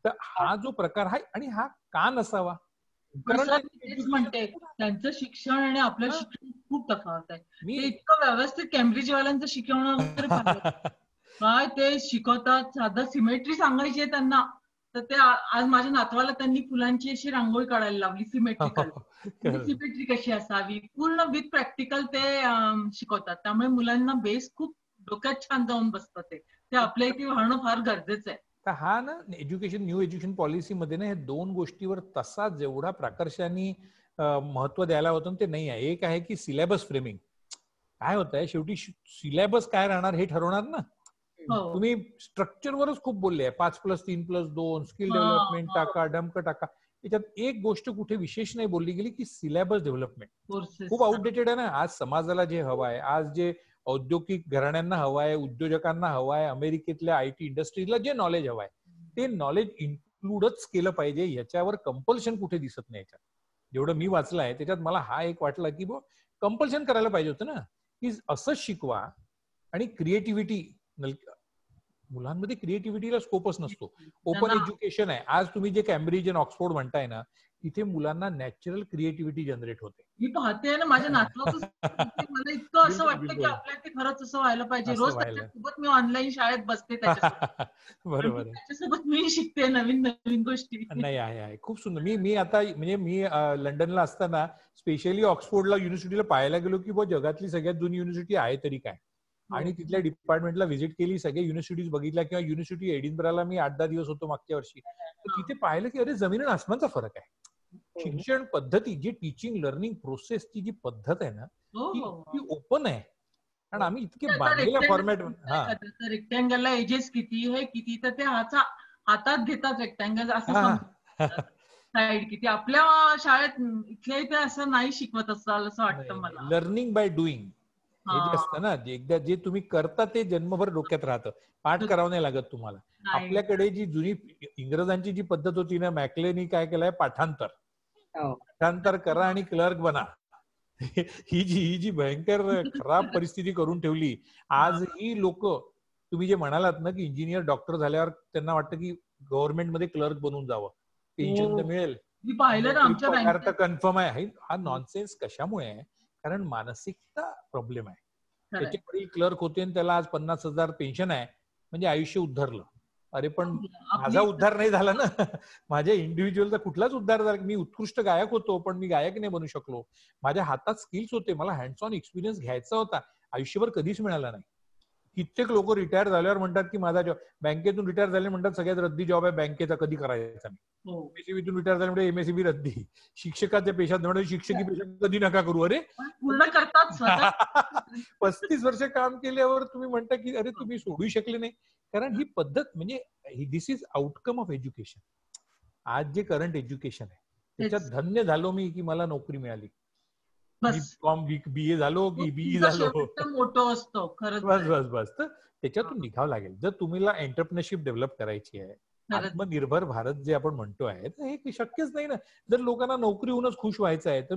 तर हा जो प्रकार आहे आणि हा का नसावा. तेच म्हणते, त्यांचं शिक्षण आणि आपलं शिक्षण खूप तफावत आहे. ते इतकं व्यवस्थित केम्ब्रिजवाल्यांचं शिकवणं वगैरे काय ते शिकवतात. साधं सिमेट्री सांगायची आहे त्यांना, तर ते आज माझ्या नातवाला त्यांनी फुलांची अशी रांगोळी काढायला लावली सिमेट्रिकल. सिमेट्री कशी असावी पूर्ण विथ प्रॅक्टिकल ते शिकवतात. त्यामुळे मुलांना बेस खूप डोक्यात छान जाऊन बसतं ते आपल्या इथे होणं फार गरजेचं आहे. तर हा ना न्यू एज्युकेशन पॉलिसीमध्ये ना हे दोन गोष्टीवर तसा जेवढा प्राकर्षाने महत्व द्यायला होतं ते नाही आहे. एक आहे की सिलेबस फ्रेमिंग. काय होत आहे शेवटी सिलेबस काय राहणार हे ठरवणार ना. तुम्ही स्ट्रक्चरवरच खूप बोलले 5+3+2 स्किल डेव्हलपमेंट टाका, डमक टाका. याच्यात एक गोष्ट कुठे विशेष नाही बोलली गेली की सिलेबस डेव्हलपमेंट खूप आउटडेटेड आहे ना. आज समाजाला जे हवं आहे, आज जे औद्योगिक घराण्यांना हवं आहे, उद्योजकांना हवं आहे, अमेरिकेतल्या IT इंडस्ट्रीजला जे नॉलेज हवं आहे ते नॉलेज इन्क्लूडच केलं पाहिजे. याच्यावर कंपल्शन कुठे दिसत नाही. याच्यात जेवढं मी वाचलं आहे त्याच्यात मला हा एक वाटला की कंपल्शन करायला पाहिजे होतं ना, की असंच शिकवा. आणि क्रिएटिव्हिटी, मुलांमध्ये क्रिएटिव्हिटीला स्कोपच नसतो. ओपन एज्युकेशन आहे. आज तुम्ही जे कॅम्ब्रिज आणि ऑक्सफोर्ड म्हणताय ना, तिथे मुलांना नॅचरल क्रिएटिव्हिटी जनरेट होते. मी पाहते ना माझ्या नातवाचं मला इतकं असं वाटतं की आपल्या ते खरंच असं व्हायला पाहिजे. रोज त्याच्यासोबत मी ऑनलाईन शाळेत बसते त्याच्यासोबत. बरोबर आहे. त्याच्यासोबत मी शिकते नवीन नवीन गोष्टी. नाही आहे खूप सुंदर. मी आता म्हणजे मी लंडनला असताना स्पेशली ऑक्सफोर्डला युनिव्हर्सिटीला पाहायला गेलो की जगातली सगळ्यात जुनी युनिव्हर्सिटी आहे तरी काय. आणि तिथल्या डिपार्टमेंटला व्हिजिट केली, सगळे युनिव्हर्सिटीज बघितल्या. किंवा युनिव्हर्सिटी एडिनबराला मी 8-10 दिवस होतो मागच्या वर्षी. तिथे पाहिलं की अरे जमीन आणि आसमानचा फरक आहे. शिक्षण पद्धती, जी टीचिंग लर्निंग प्रोसेसची जी पद्धत आहे ना ती ओपन आहे. कारण आम्ही इतके बांधलेल्या फॉर्मॅट. रेक्टँगलला एजेस किती हे किती तर ते हातात घेतात रेक्टँगल असं साईड किती. आपल्या शाळेत इथल्या इथे असं नाही शिकवत असं वाटतं मला. लर्निंग बाय डुईंग हे जे असतं ना, एकदा जे तुम्ही करता ते जन्मभर डोक्यात राहतं. पाठ करावं नाही लागत तुम्हाला. आपल्याकडे जी जुनी इंग्रजांची जी पद्धत होती ना, मॅकलेनी काय केलंय, पाठांतर करा आणि क्लर्क बना. ही जी भयंकर खराब परिस्थिती करून ठेवली. आज ही लोक, तुम्ही जे म्हणालात ना की इंजिनियर डॉक्टर झाल्यावर त्यांना वाटतं की गव्हर्नमेंटमध्ये क्लर्क बनून जावं, पेन्शन तर मिळेल, पगार तर कन्फर्म आहे. हा नॉनसेन्स कशामुळे आहे? कारण मानसिकता प्रॉब्लेम आहे. त्याचे वडील क्लर्क होते आणि त्याला आज 50,000 पेन्शन आहे म्हणजे आयुष्य उद्धारलं. अरे पण माझा उद्धार नाही झाला ना. माझ्या इंडिव्हिज्युअलचा कुठलाच उद्धार झाला. मी उत्कृष्ट गायक होतो पण मी गायक नाही बनू शकलो. माझ्या हातात स्किल्स होते, मला हँड्स ऑन एक्सपिरियन्स घ्यायचा होता, आयुष्यभर कधीच मिळाला नाही. कित्येक लोक रिटायर झाल्यावर म्हणतात की माझा जॉब, बँकेतून रिटायर झाले म्हणतात सगळ्यात रद्दी जॉब आहे बँकेचा, कधी करायचा नाही. एमएससीबीतून रिटायर झाले म्हणजे MSCB रद्दी. शिक्षकाच्या पेशात म्हणजे शिक्षकी पेशा कधी नका करू. अरे पूर्ण करतात. 35 वर्ष काम केल्यावर तुम्ही म्हणता की अरे तुम्ही सोडू शकले नाही. कारण ही पद्धत म्हणजे दिस इज आउटकम ऑफ एज्युकेशन. आज जे करंट एज्युकेशन आहे त्याच्यात धन्य झालो मी की मला नोकरी मिळाली. BA झालो की BE झालो, मोठं असतो बस. तर त्याच्यातून निघावं लागेल. जर तुम्हाला एंटरप्रेन्योरशिप डेव्हलप करायची आहे, आत्मनिर्भर भारत जे आपण म्हणतो आहे, तर हे शक्यच नाही ना. जर लोकांना नोकरी होऊनच खुश व्हायचं आहे तर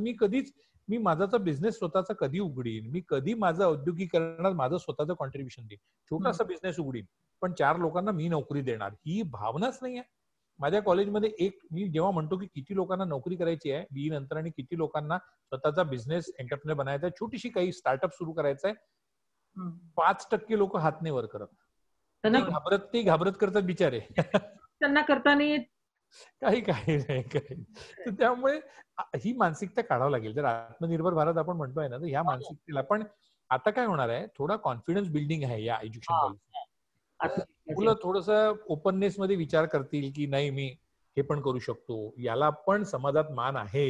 मी माझा बिझनेस स्वतःचा कधी उघडीन, मी कधी माझं औद्योगिकरणात माझं स्वतःचं कॉन्ट्रीब्युशन देईन, छोटासा बिझनेस उघडीन, पण 4 लोकांना मी नोकरी देणार, ही भावनाच नाही आहे. माझ्या कॉलेजमध्ये मी जेव्हा म्हणतो की किती लोकांना नोकरी करायची आहे BE नंतर आणि किती लोकांना स्वतःचा बिझनेस एंटरप्रेन्योर बनायचा आहे, छोटीशी काही स्टार्टअप सुरू करायचं आहे, 5% लोक हात नाही वर करत. ते घाबरत करतात बिचारे. त्यांना करता नाही येत. काही नाही. तर त्यामुळे ही मानसिकता काढावं लागेल. जर आत्मनिर्भर भारत आपण म्हणतोय ना, तर ह्या मानसिकतेला पण आता काय होणार आहे, थोडा कॉन्फिडन्स बिल्डिंग आहे या एज्युकेशन पॉलिसी. मुलं थोडस ओपननेस मध्ये विचार करतील की नाही मी हे पण करू शकतो, याला पण समाजात मान आहे.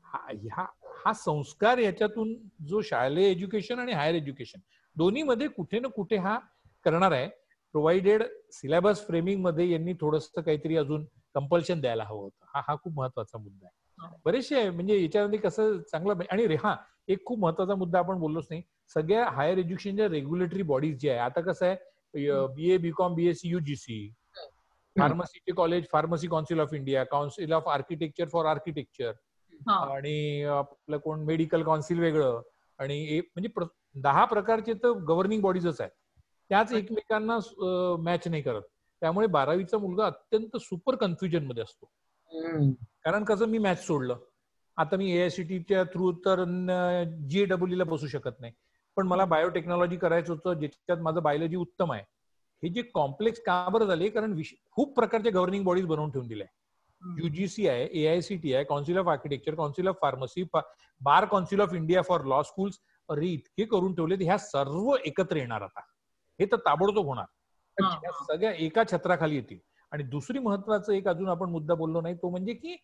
हा संस्कार याच्यातून जो शालेय एज्युकेशन आणि हायर एज्युकेशन दोन्ही मध्ये कुठे ना कुठे हा करणार आहे. प्रोव्हाइडेड सिलेबस फ्रेमिंग मध्ये यांनी थोडस काहीतरी अजून कंपल्शन द्यायला हवं होतं. हा खूप महत्वाचा मुद्दा आहे. बरेचसे आहे म्हणजे याच्यामध्ये कसं चांगलं. आणि एक खूप महत्वाचा मुद्दा आपण बोललोच नाही, सगळ्या हायर एज्युकेशनच्या रेग्युलेटरी बॉडीज जे आहे, आता कसं आहे BA BCom BSc UGC, फार्मसीचे college pharmacy council of India, council of architecture for architecture, आणि आपलं कोण मेडिकल काउन्सिल वेगळं, आणि म्हणजे 10 प्रकारचे तर गव्हर्निंग बॉडीजच आहेत. त्याच एकमेकांना मॅच नाही करत. त्यामुळे 12वीचा मुलगा अत्यंत सुपर कन्फ्युजन मध्ये असतो. कारण कसं मी मॅथ्स सोडलं, आता मी AICTEच्या थ्रू तर GAEE ला बसू शकत नाही, पण मला बायोटेक्नॉलॉजी करायचं होतं ज्याच्यात माझं बायोलॉजी उत्तम आहे. हे जे कॉम्प्लेक्स का बरं झाले, कारण खूप प्रकारचे गव्हर्निंग बॉडीज बनवून ठेवून दिले. UGC आहे, AICTE आहे, council of architecture, council of pharmacy, bar council of India for law schools, अरे इतके करून ठेवले, ह्या सर्व एकत्र येणार आता, हे तर ताबडतोब होणार, ह्या सगळ्या एका छत्राखाली येतील. आणि दुसरी महत्वाचं एक अजून आपण मुद्दा बोललो नाही, तो म्हणजे की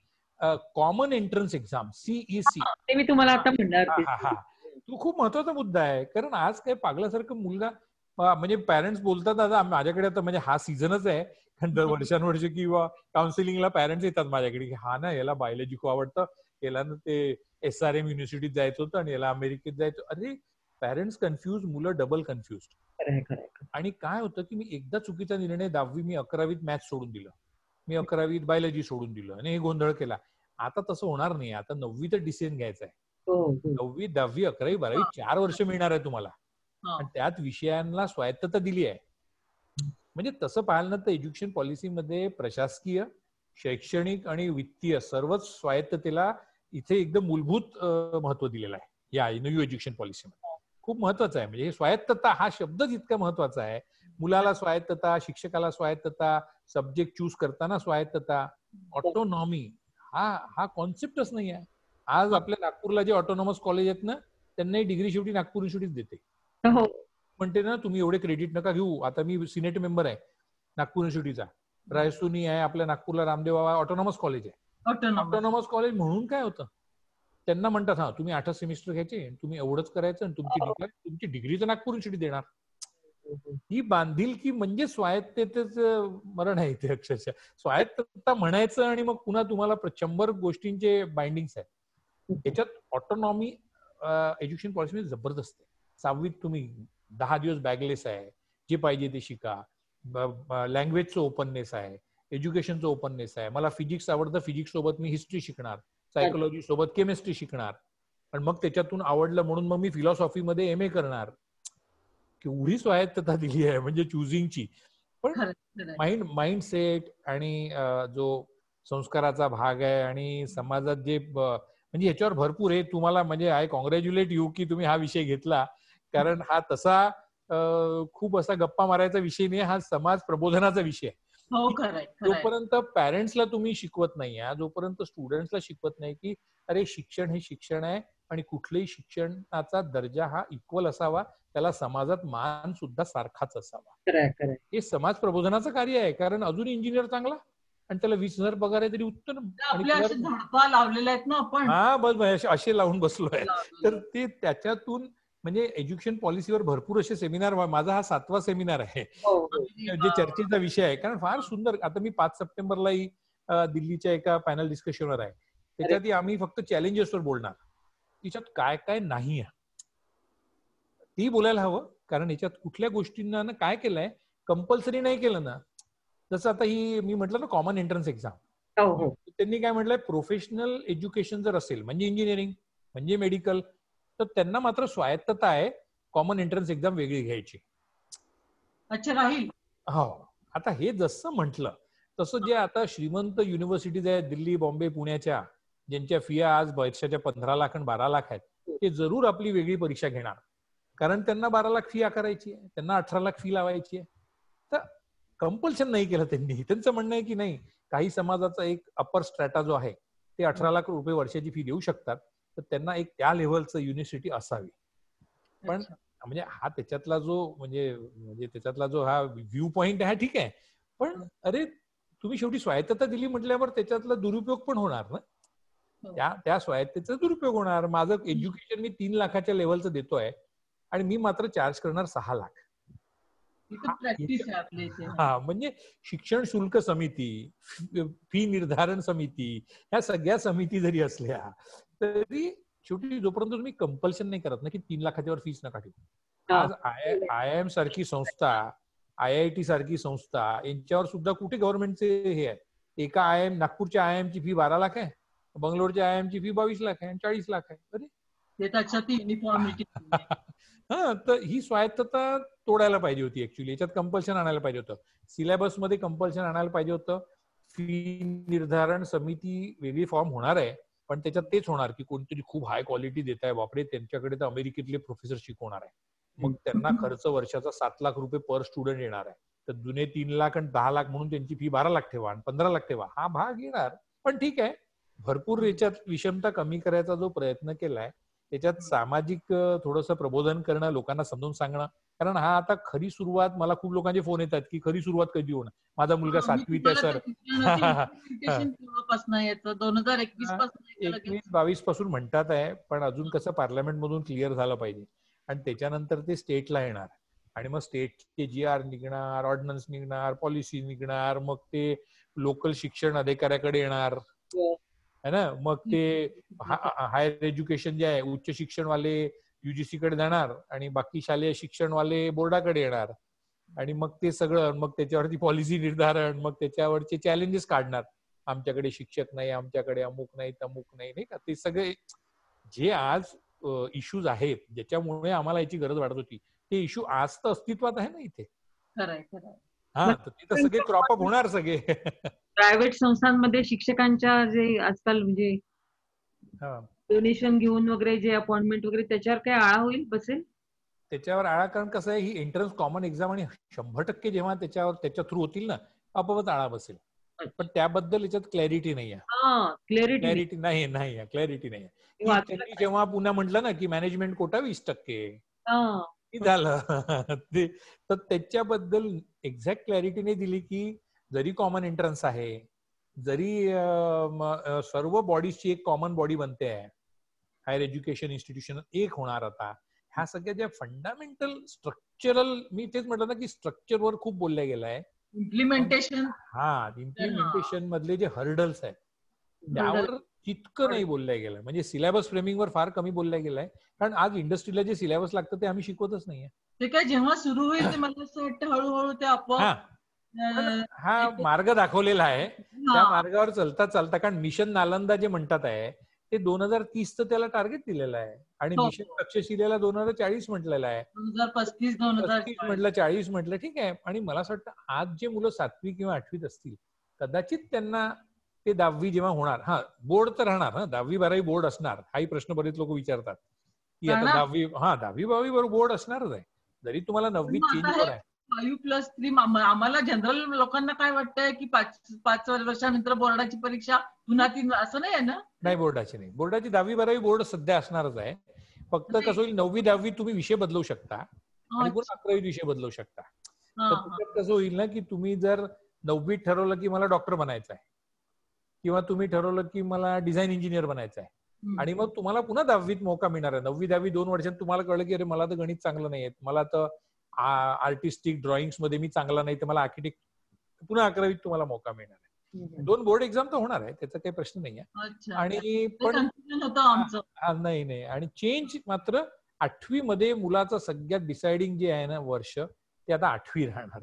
कॉमन एंट्रन्स एक्झाम CEC. ते मी तुम्हाला आता म्हणणार होते. तो खूप महत्वाचा मुद्दा आहे. कारण आज काय पागलासारखं मुलगा, म्हणजे पॅरेंट्स बोलतात, आता माझ्याकडे आता म्हणजे हा सीझनच आहे, कारण दर वर्षानुवर्षी किंवा काउन्सिलिंगला पॅरेंट्स येतात माझ्याकडे की हा ना याला बायोलॉजी खूप आवडतं, याला ना ते SRM युनिव्हर्सिटीत जायचं होतं आणि याला अमेरिकेत जायचं. अरे पॅरेंट्स कन्फ्युज, मुलं डबल कन्फ्युज. आणि काय होतं की मी एकदा चुकीचा निर्णय 10वी मी 11वीत मॅथ्स सोडून दिलं, मी 11वीत बायोलॉजी सोडून दिलं आणि हे गोंधळ केला. आता तसं होणार नाही. आता 9वी तर डिसिजन घ्यायचा आहे. 9वी 10वी 11वी 12वी 4 वर्ष मिळणार आहे तुम्हाला, आणि त्यात विषयांना स्वायत्तता दिली आहे. म्हणजे तसं पाहिलं ना तर एज्युकेशन पॉलिसीमध्ये प्रशासकीय, शैक्षणिक आणि वित्तीय सर्वच स्वायत्ततेला इथे एकदम मूलभूत महत्व दिलेलं आहे या न्यू एज्युकेशन पॉलिसीमध्ये. खूप महत्वाचं आहे. म्हणजे स्वायत्तता हा शब्दच इतका महत्वाचा आहे. मुलाला स्वायत्तता, शिक्षकाला स्वायत्तता, सब्जेक्ट चूज करताना स्वायत्तता, ऑटोनॉमी हा कॉन्सेप्टच नाही आहे. आज आपल्या नागपूरला जे ऑटोनॉमस कॉलेज आहेत ना, त्यांनाही डिग्री शेवटी नागपूर युनिव्हर्सिटीच देते. म्हणते ना तुम्ही एवढे क्रेडिट नका घेऊ. आता मी सिनेट मेंबर आहे नागपूर युनिव्हर्सिटीचा, रायसोनी आहे आपल्या नागपूरला, रामदेव बाबा ऑटोनॉमस कॉलेज आहे. ऑटोनॉमस कॉलेज म्हणून काय होतं, त्यांना म्हणतात हा तुम्ही 8 सेमिस्टर घ्यायचे, तुम्ही एवढंच करायचं आणि तुमची डिग्री तर नागपूर युनिव्हर्सिटी देणार. ही बांधिलकी म्हणजे स्वायत्ततेच मरण आहे इथे अक्षरशः. स्वायत्तता म्हणायचं आणि मग पुन्हा तुम्हाला 100 गोष्टींचे बाइंडिंग्स आहेत. याच्यात ऑटोनॉमी एज्युकेशन पॉलिसी जबरदस्त आहे. 6वीत तुम्ही 10 दिवस बॅगलेस आहे, जे पाहिजे ते शिका, लँग्वेजचं ओपननेस आहे, एज्युकेशनचं ओपननेस आहे. मला फिजिक्स आवडतं, फिजिक्स सोबत मी हिस्ट्री शिकणार, सायकोलॉजी सोबत केमिस्ट्री शिकणार, आणि मग त्याच्यातून आवडलं म्हणून मग मी फिलॉसॉफीमध्ये MA करणार. केवढी स्वायत्तता दिली आहे म्हणजे चुझिंगची. पण माइंडसेट आणि जो संस्काराचा भाग आहे आणि समाजात जे म्हणजे ह्याच्यावर भरपूर आहे. तुम्हाला म्हणजे आय कॉंग्रॅच्युलेट यू की तुम्ही हा विषय घेतला, कारण हा तसा खूप असा गप्पा मारायचा विषय नाही, हा समाज प्रबोधनाचा विषय आहे. जोपर्यंत पॅरेंट्सला तुम्ही शिकवत नाही, जोपर्यंत स्टुडंट्सला शिकवत नाही की अरे शिक्षण हे शिक्षण आहे आणि कुठल्याही शिक्षणाचा दर्जा हा इक्वल असावा, त्याला समाजात मान सुद्धा सारखाच असावा. हे समाज प्रबोधनाचं कार्य आहे. कारण अजून इंजिनियर चांगला आणि त्याला 20,000 पगार आहे तरी उत्तम, लावलेले आहेत ना आपण. हा बस असे लावून बसलोय. तर ते त्याच्यातून म्हणजे एज्युकेशन पॉलिसीवर भरपूर असे सेमिनार, माझा हा 7वा सेमिनार आहे जे चर्चेचा विषय आहे. कारण फार सुंदर. आता मी 5 सप्टेंबरलाही दिल्लीच्या एका पॅनल डिस्कशनवर आहे. त्याच्यात आम्ही फक्त चॅलेंजेसवर बोलणार, तिच्यात काय काय नाही आहे ती बोलायला हवं. कारण याच्यात कुठल्या गोष्टींना ना काय केलंय, कंपल्सरी नाही केलं ना. जसं आता ही मी म्हटलं ना कॉमन एंट्रन्स एक्झाम, त्यांनी काय म्हटलंय, प्रोफेशनल एज्युकेशन जर असेल म्हणजे इंजिनिअरिंग म्हणजे मेडिकल, तर त्यांना मात्र स्वायत्तता आहे कॉमन एंट्रन्स एक्झाम वेगळी घ्यायची. अच्छा राहील. हो. आता हे जसं म्हटलं तसं जे आता श्रीमंत युनिव्हर्सिटीज आहेत दिल्ली, बॉम्बे, पुण्याच्या, ज्यांच्या फिया आज वर्षाच्या 15 लाख आणि 12 लाख आहेत, ते जरूर आपली वेगळी परीक्षा घेणार. कारण त्यांना 12 लाख फी आकारायची आहे, त्यांना 18 लाख फी लावायची आहे. तर कंपल्शन नाही केलं त्यांनी. त्यांचं म्हणणं आहे की नाही, काही समाजाचा एक अपर स्ट्रॅटा जो आहे ते 18 लाख रुपये वर्षाची फी देऊ शकतात, तर त्यांना एक त्या लेव्हलचं युनिव्हर्सिटी असावी. पण म्हणजे हा त्याच्यातला जो म्हणजे त्याच्यातला जो हा व्ह्यू पॉइंट आहे, ठीक आहे. पण अरे तुम्ही शेवटी स्वायत्तता दिली म्हटल्यावर त्याच्यातला दुरुपयोग पण होणार ना. त्या स्वायत्तेचा दुरुपयोग होणार. माझं एज्युकेशन मी 3 लाखाच्या लेव्हलचं देतोय आणि मी मात्र चार्ज करणार 6 लाख. म्हणजे शिक्षण शुल्क समिती, फी निर्धारण समिती, ह्या सगळ्या समिती जरी असल्या तरी शेवटी जोपर्यंत तुम्ही कंपल्शन नाही करत ना की 3 लाखाच्या वर फीस नका ठेवू. आज IIM सारखी संस्था, IIT सारखी संस्था, यांच्यावर सुद्धा कुठे गव्हर्नमेंटचे हे आहे. एका नागपूरच्या IIM ची फी 12 लाख आहे, बंगलोरच्या IIM ची फी 22 लाख आहे आणि 40 लाख आहे. हा, तर ही स्वायत्तता तोडायला पाहिजे होती ऍक्च्युली. याच्यात कंपल्शन आणायला पाहिजे होतं. सिलेबस मध्ये कंपल्शन आणायला पाहिजे होतं. फी निर्धारण समिती वेगळी फॉर्म होणार आहे, पण त्याच्यात तेच होणार की कोणतरी खूप हाय क्वालिटी देत आहे, बापरे त्यांच्याकडे तर अमेरिकेतले प्रोफेसर शिकवणार आहे, मग त्यांना खर्च वर्षाचा 7 लाख रुपये पर स्टुडंट येणार आहे. तर जुने 3 लाख आणि 10 लाख म्हणून त्यांची फी 12 लाख ठेवा आणि 15 लाख ठेवा, हा भाग येणार. पण ठीक आहे, भरपूर याच्यात विषमता कमी करायचा जो प्रयत्न केलाय त्याच्यात सामाजिक थोडंसं प्रबोधन करणं, लोकांना समजून सांगणं. कारण हा आता खरी सुरुवात, मला खूप लोकांचे फोन येतात की खरी सुरुवात कधी होणार, माझा मुलगा मी 7वीत आहे तुम्हाला सर. तेच विचारणार होते, इम्प्लिमेंटेशन केव्हापासून याचं 2021 पासून येतं लगेच? 21-22 पासून म्हणतात आहे, पण अजून कसं पार्लमेंट मधून क्लिअर झालं पाहिजे आणि त्याच्यानंतर ते स्टेटला येणार आणि मग स्टेटचे GR निघणार, ऑर्डिनन्स निघणार, पॉलिसी निघणार, मग ते लोकल शिक्षण अधिकाऱ्याकडे येणार है ना. मग ते हायर एज्युकेशन जे आहे, उच्च शिक्षणवाले UGC कडे जाणार आणि बाकी शालेय शिक्षणवाले बोर्डाकडे येणार आणि मग ते सगळं, मग त्याच्यावरती पॉलिसी निर्धारण, मग त्याच्यावरचे चॅलेंजेस काढणार. आमच्याकडे शिक्षक नाही, आमच्याकडे अमुक नाही, तमुक नाही, नाही का. ते सगळे जे आज इश्यूज आहेत ज्याच्यामुळे आम्हाला याची गरज वाटत होती, ते इश्यू आज तर अस्तित्वात आहे ना इथे. खरंय खरंय. हा, तर तिथं सगळे क्रॉपअप होणार सगळे. प्रायव्हेट संस्थांमध्ये शिक्षकांच्या जे आजकाल म्हणजे डोनेशन घेऊन वगैरे जे अपॉइंटमेंट वगैरे, त्याच्यावर काय आळा होईल, बसेल त्याच्यावर आळा? कारण कसं आहे, ही एंट्रन्स कॉमन एक्झाम आणि 100% जेव्हा त्याच्या थ्रू होतील ना, आपोआपच आळा बसेल. पण त्याबद्दल याच्यात क्लॅरिटी नाही आहे. क्लॅरिटी नाही त्यांनी जेव्हा पुन्हा म्हटलं ना की मॅनेजमेंट कोटा 20%, झालं ते, तर त्याच्याबद्दल एक्झॅक्ट क्लॅरिटी नाही दिली की जरी कॉमन एंट्रन्स आहे, जरी सर्व बॉडीजची एक कॉमन बॉडी बनते आहे, हायर एज्युकेशन इन्स्टिट्यूशन एक होणार आता, ह्या सगळ्या ज्या फंडामेंटल स्ट्रक्चरल, मी तेच म्हटलं ना की स्ट्रक्चरवर खूप बोलल्या गेलं आहे. इम्प्लिमेंटेशन इम्प्लिमेंटेशन मधले जे हर्डल्स आहेत त्यावर तितकं नाही बोलल्या गेलं. म्हणजे सिलेबस फ्रेमिंगवर फार कमी बोलल्या गेलाय, कारण आज इंडस्ट्रीला जे सिलेबस लागतं ते आम्ही शिकवतच नाहीये. ते काय जेव्हा सुरू होईल ते मला असं वाटतं हळूहळू ते आपोआप हा मार्ग दाखवलेला आहे, त्या मार्गावर चालता चालता, कारण मिशन नालंदा जे म्हणतात आहे ते 2030चं त्याला टार्गेट दिलेलं आहे आणि मिशन तक्षशिलेला 2040 म्हटलेलं आहे, 2035 म्हटलं, 40 म्हटलं, ठीक आहे. आणि मला असं वाटतं आज जे मुलं 7वी किंवा 8वीत असतील, कदाचित त्यांना ते 10वी जेव्हा होणार, बोर्ड तर राहणार ना, 10वी-12वी बोर्ड असणार, हाही प्रश्न बरेच लोक विचारतात की आता 10वी-12वी बरोबर बोर्ड असणारच आहे, जरी तुम्हाला 9वी चेंज आहे. 5+3 आम्हाला जनरल लोकांना काय वाटतंय की 5 वर्षानंतर बोर्डाची परीक्षा पुन्हा 3, असं नाही आहे ना? नाही, बोर्डाची नाही. बोर्डाची 10वी-12वी बोर्ड सध्या असणारच आहे. फक्त कसं होईल, 9वी-10वी तुम्ही विषय बदलू शकता आणि पुन्हा 11वी विषय बदलू शकता. तर त्याच्यात कसं होईल ना की तुम्ही जर 9वीत ठरवलं की मला डॉक्टर बनायचं आहे किंवा तुम्ही ठरवलं की मला डिझाईन इंजिनियर बनायचं आहे आणि मग तुम्हाला पुन्हा 10वीत मौका मिळणार आहे. 9वी-10वी 2 वर्षात तुम्हाला कळलं की अरे मला तर गणित चांगलं नाही येत, मला तर आर्टिस्टिक ड्रॉइंग्स मध्ये मी चांगला नाही, तर मला आर्किटेक्ट, पुन्हा 11वीत तुम्हाला मौका मिळणार आहे. 2 बोर्ड एक्झाम तर होणार आहे, त्याचा काही प्रश्न नाही आहे. आणि पण नाही, आणि चेंज मात्र 8वी मध्ये मुलाचं सगळ्यात डिसाइडिंग जे आहे ना वर्ष, ते आता 8वी राहणार.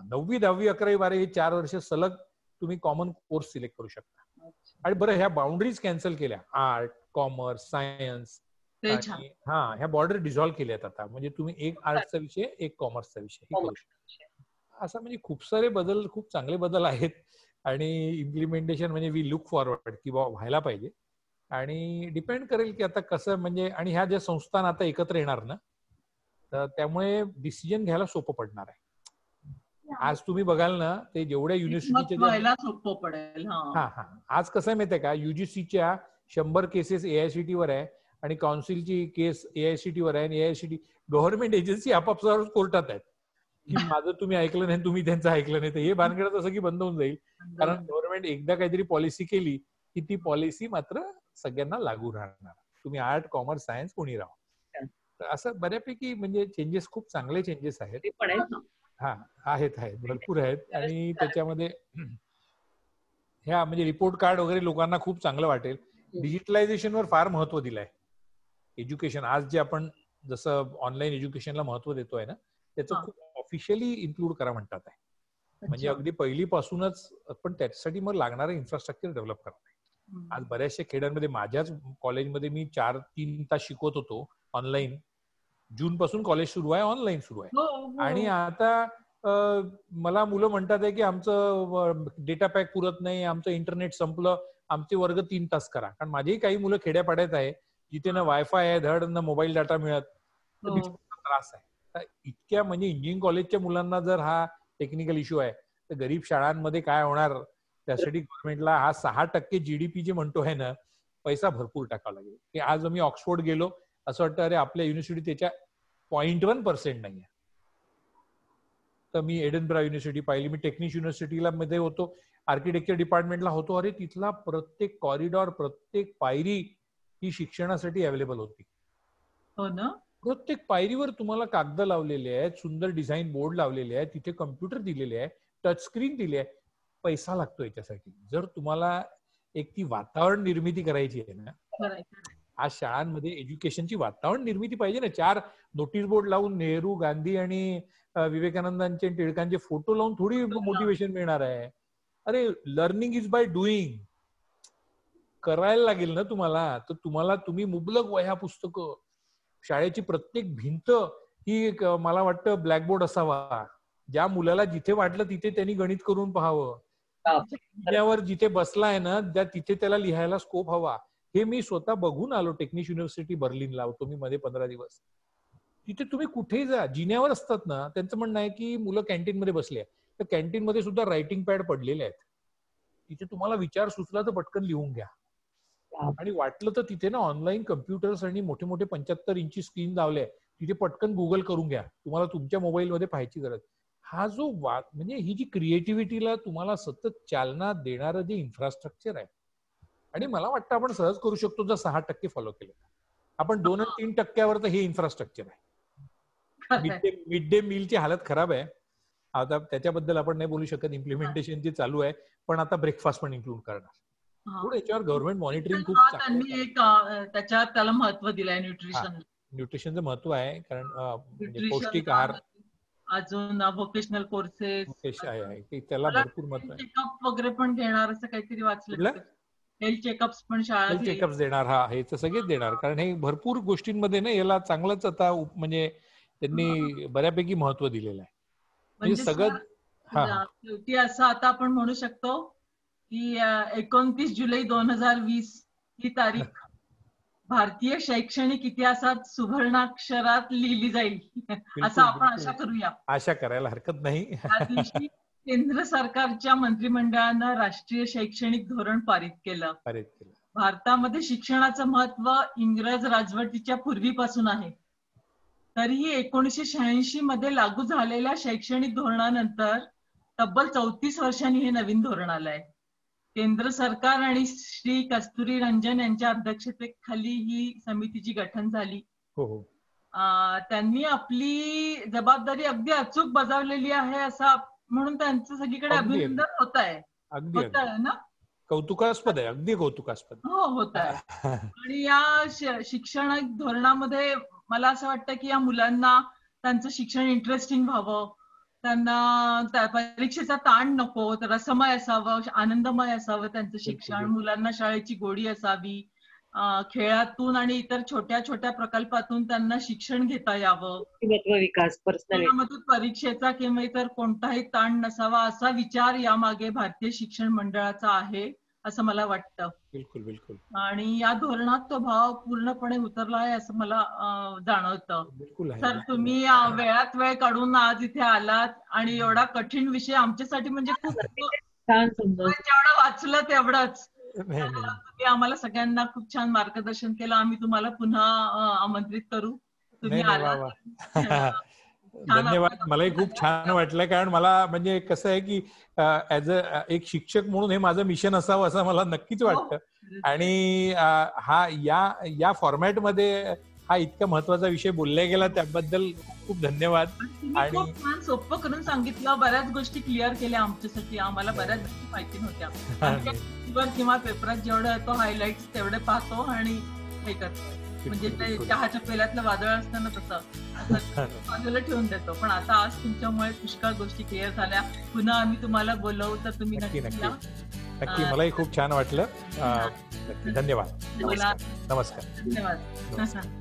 9वी, 10वी, 11वी, 12वी हे 4 वर्ष सलग तुम्ही कॉमन कोर्स सिलेक्ट करू शकता. आणि बरं, ह्या बाउंड्रीज कॅन्सल केल्या, आर्ट, कॉमर्स, सायन्स, ह्या बॉर्डर डिझॉल्व्ह केल्यात आता. म्हणजे तुम्ही एक आर्टचा विषय, एक कॉमर्सचा विषय करू शकता. असं म्हणजे खूप सारे बदल, खूप चांगले बदल आहेत. आणि इम्प्लिमेंटेशन म्हणजे वी लुक फॉरवर्ड की व्हायला पाहिजे. आणि डिपेंड करेल की आता कसं, म्हणजे आणि ह्या ज्या संस्थान आता एकत्र येणार ना, तर त्यामुळे डिसिजन घ्यायला सोपं पडणार आहे. आज तुम्ही बघाल ना, ते जेवढ्या युनिव्हर्सिटीच्या सोपं पडेल. आज कसं आहे माहिती आहे का, UGCच्या 100 केसेस AICTE वर आहे आणि काउन्सिलची केस AICTE वर आहे आणि AICTE गव्हर्नमेंट एजन्सी आपापसावर कोर्टात आहेत की माझं तुम्ही ऐकलं नाही, तुम्ही त्यांचं ऐकलं नाही. तर हे भानगड असं की बंद होऊन जाईल, कारण गव्हर्नमेंट एकदा काहीतरी पॉलिसी केली की ती पॉलिसी मात्र सगळ्यांना लागू राहणार. तुम्ही आर्ट, कॉमर्स, सायन्स कोणी राहा. असं बऱ्यापैकी म्हणजे चेंजेस, खूप चांगले चेंजेस आहेत. आहेत भरपूर आहेत. आणि त्याच्यामध्ये ह्या म्हणजे रिपोर्ट कार्ड वगैरे लोकांना खूप चांगलं वाटेल. डिजिटलायझेशनवर फार महत्व दिलंय. एज्युकेशन आज जे आपण जसं ऑनलाईन एज्युकेशनला महत्व देतोय ना, त्याचं खूप ऑफिशियली इन्क्लूड करा म्हणतात आहे. म्हणजे अगदी पहिलीपासूनच, पण त्याच्यासाठी मग लागणारं इन्फ्रास्ट्रक्चर डेव्हलप करणं आहे. आज बऱ्याचशा खेड्यांमध्ये, माझ्याच कॉलेजमध्ये मी 4-3 तास शिकवत होतो ऑनलाईन. जून पासून कॉलेज सुरू आहे, ऑनलाईन सुरू आहे. आणि आता मला मुलं म्हणतात आहे की आमचं डेटा पॅक पुरत नाही, आमचं इंटरनेट संपलं, आमचे वर्ग 3 तास करा. कारण माझेही काही मुलं खेड्यापाड्यात आहे जिथे ना वायफाय आहे धड, ना मोबाईल डाटा मिळत, तर त्रास आहे. तर इतक्या म्हणजे इंजिनिअरिंग कॉलेजच्या मुलांना जर हा टेक्निकल इश्यू आहे, तर गरीब शाळांमध्ये काय होणार. त्यासाठी गव्हर्नमेंटला हा 6% GDP जे म्हणतो आहे ना, पैसा भरपूर टाकावा लागेल. की आज मी ऑक्सफोर्ड गेलो, असं वाटतं अरे आपल्या युनिव्हर्सिटी त्याच्या 0.1% नाहीये. तर मी एडनब्रा युनिव्हर्सिटी पाहिली, मी टेक्निश युनिव्हर्सिटीला मध्ये होतो, आर्किटेक्चर डिपार्टमेंटला होतो. अरे तिथला प्रत्येक कॉरिडॉर, प्रत्येक पायरी ही शिक्षणासाठी अवेलेबल होती. हो ना. प्रत्येक पायरीवर तुम्हाला कागद लावलेले आहेत, सुंदर डिझाईन बोर्ड लावलेले आहेत, तिथे कम्प्युटर दिलेले आहे, टच स्क्रीन दिली आहे. पैसा लागतो याच्यासाठी. जर तुम्हाला एक ती वातावरण निर्मिती करायची आहे ना, आज शाळांमध्ये एज्युकेशनची वातावरण निर्मिती पाहिजे ना. 4 नोटीस बोर्ड लावून नेहरू, गांधी आणि विवेकानंदांचे, टिळकांचे फोटो लावून थोडी मोटिवेशन मिळणार आहे. अरे लर्निंग इज बाय डुईंग. करायला लागेल ना तुम्हाला. तर तुम्ही मुबलक वह्या, पुस्तकं, शाळेची प्रत्येक भिंत ही मला वाटतं ब्लॅकबोर्ड असावा. ज्या मुलाला जिथे वाटलं तिथे त्यांनी गणित करून पाहावं. जिन्यावर जिथे बसलाय ना, तिथे त्याला लिहायला स्कोप हवा. हे मी स्वतः बघून आलो. टेक्निश युनिव्हर्सिटी बर्लिनला होतो मी मध्ये 15 दिवस. तिथे तुम्ही कुठेही जा, जिन्यावर असतात ना, त्यांचं म्हणणं आहे की मुलं कॅन्टीन मध्ये बसले, तर कॅन्टीन मध्ये सुद्धा रायटिंग पॅड पडलेले आहेत. तिथे तुम्हाला विचार सुचला तर पटकन लिहून घ्या. आणि वाटलं तर तिथे ना ऑनलाईन कम्प्युटर्स आणि मोठे मोठे 75 इंची स्क्रीन लावले, तिथे पटकन गुगल करून घ्या. तुम्हाला तुमच्या मोबाईलमध्ये पाहायची गरज. हा जो म्हणजे ही जी क्रिएटिव्हिटीला तुम्हाला सतत चालना देणारं जे इन्फ्रास्ट्रक्चर आहे, आणि मला वाटतं आपण सहज करू शकतो जर 6% फॉलो केलं. आपण 2 आणि 3% तर हे इन्फ्रास्ट्रक्चर आहे. मिड डे मीलची हालत खराब आहे. आता त्याच्याबद्दल आपण नाही बोलू शकत, इम्प्लिमेंटेशन जे चालू आहे, पण आता ब्रेकफास्ट पण इन्क्लूड करणार. थोडं याच्यावर गव्हर्नमेंट मॉनिटरिंग खूप त्यांनी एक त्याला महत्व दिलंय. न्यूट्रिशनचं महत्व आहे, कारण पौष्टिक आहार, अजून व्होकेशनल कोर्सेस आहे, त्याला भरपूर महत्व आहे. चेकअप वगैरे पण देणार असं काहीतरी वाचलं. हेल्थ चेकअप्स पण शाळा चेकअप्स देणार. हा, हे तर सगळेच देणार, कारण हे भरपूर गोष्टींमध्ये ना याला चांगलंच आता म्हणजे त्यांनी बऱ्यापैकी महत्व दिलेलं आहे. म्हणजे सगळं शेवटी असं आता आपण म्हणू शकतो की 29 जुलै 2020 ही तारीख भारतीय शैक्षणिक इतिहासात सुवर्णाक्षरात लिहिली जाईल, असं आपण आशा करूया. आशा करायला हरकत नाही. त्या दिवशी केंद्र सरकारच्या मंत्रिमंडळानं राष्ट्रीय शैक्षणिक धोरण पारित केलं. भारतामध्ये शिक्षणाचं महत्व इंग्रज राजवटीच्या पूर्वीपासून आहे. तरीही 1986 मध्ये लागू झालेल्या शैक्षणिक धोरणानंतर तब्बल 34 वर्षांनी हे नवीन धोरण आलंय. केंद्र सरकार आणि श्री कस्तुरी रंजन यांच्या अध्यक्षतेखाली ही समितीची गठन झाली. त्यांनी आपली जबाबदारी अगदी अचूक बजावलेली आहे असं म्हणून त्यांचं सगळीकडे अभिनंदन होत आहे. ना, कौतुकास्पद आहे, अगदी कौतुकास्पद. हो, होत आहे. आणि या शिक्षण धोरणामध्ये मला असं वाटतं की या मुलांना त्यांचं शिक्षण इंटरेस्टिंग व्हावं, त्यांना परीक्षेचा ताण नको, रसमय असावं, आनंदमय असावं त्यांचं शिक्षण. मुलांना शाळेची गोडी असावी, खेळातून आणि इतर छोट्या छोट्या प्रकल्पातून त्यांना शिक्षण घेता यावं, विकास, परीक्षेचा किंवा इतर कोणताही ताण नसावा असा विचार यामागे भारतीय शिक्षण मंडळाचा आहे असं मला वाटतं. बिलकुल बिलकुल. आणि या धोरणात तो भाव पूर्णपणे उतरला आहे असं मला जाणवतं. तर तुम्ही वेळात वेळ काढून आज इथे आलात आणि एवढा कठीण विषय आमच्यासाठी म्हणजे खूप छान समजा, जेवढं वाचलं तेवढंच. तुम्ही आम्हाला सगळ्यांना खूप छान मार्गदर्शन केलं. आम्ही तुम्हाला पुन्हा आमंत्रित करू. तुम्ही आला. धन्यवाद. मलाही खूप छान वाटलं, कारण मला म्हणजे कसं आहे की ऍज एक शिक्षक म्हणून हे माझं मिशन असावं असं मला नक्कीच वाटतं. आणि हा या फॉर्मॅटमध्ये हा इतका महत्वाचा विषय बोलला गेला त्याबद्दल खूप धन्यवाद. आणि खूप छान सोपं करून सांगितलं, बऱ्याच गोष्टी क्लिअर केल्या आमच्यासाठी. आम्हाला बऱ्याच गोष्टी माहिती नव्हत्या. किंवा पेपरात जेवढं येतो हायलाइट्स तेवढे पाहतो आणि हे करतो. म्हणजे ते चहाच्या पेल्यातलं वादळ असताना तसं बाजूला ठेवून देतो. पण आता आज तुमच्यामुळे पुष्कळ गोष्टी क्लिअर झाल्या. पुन्हा आम्ही तुम्हाला बोलवू तर तुम्ही नक्की. मलाही खूप छान वाटलं. धन्यवाद. नमस्कार. धन्यवाद.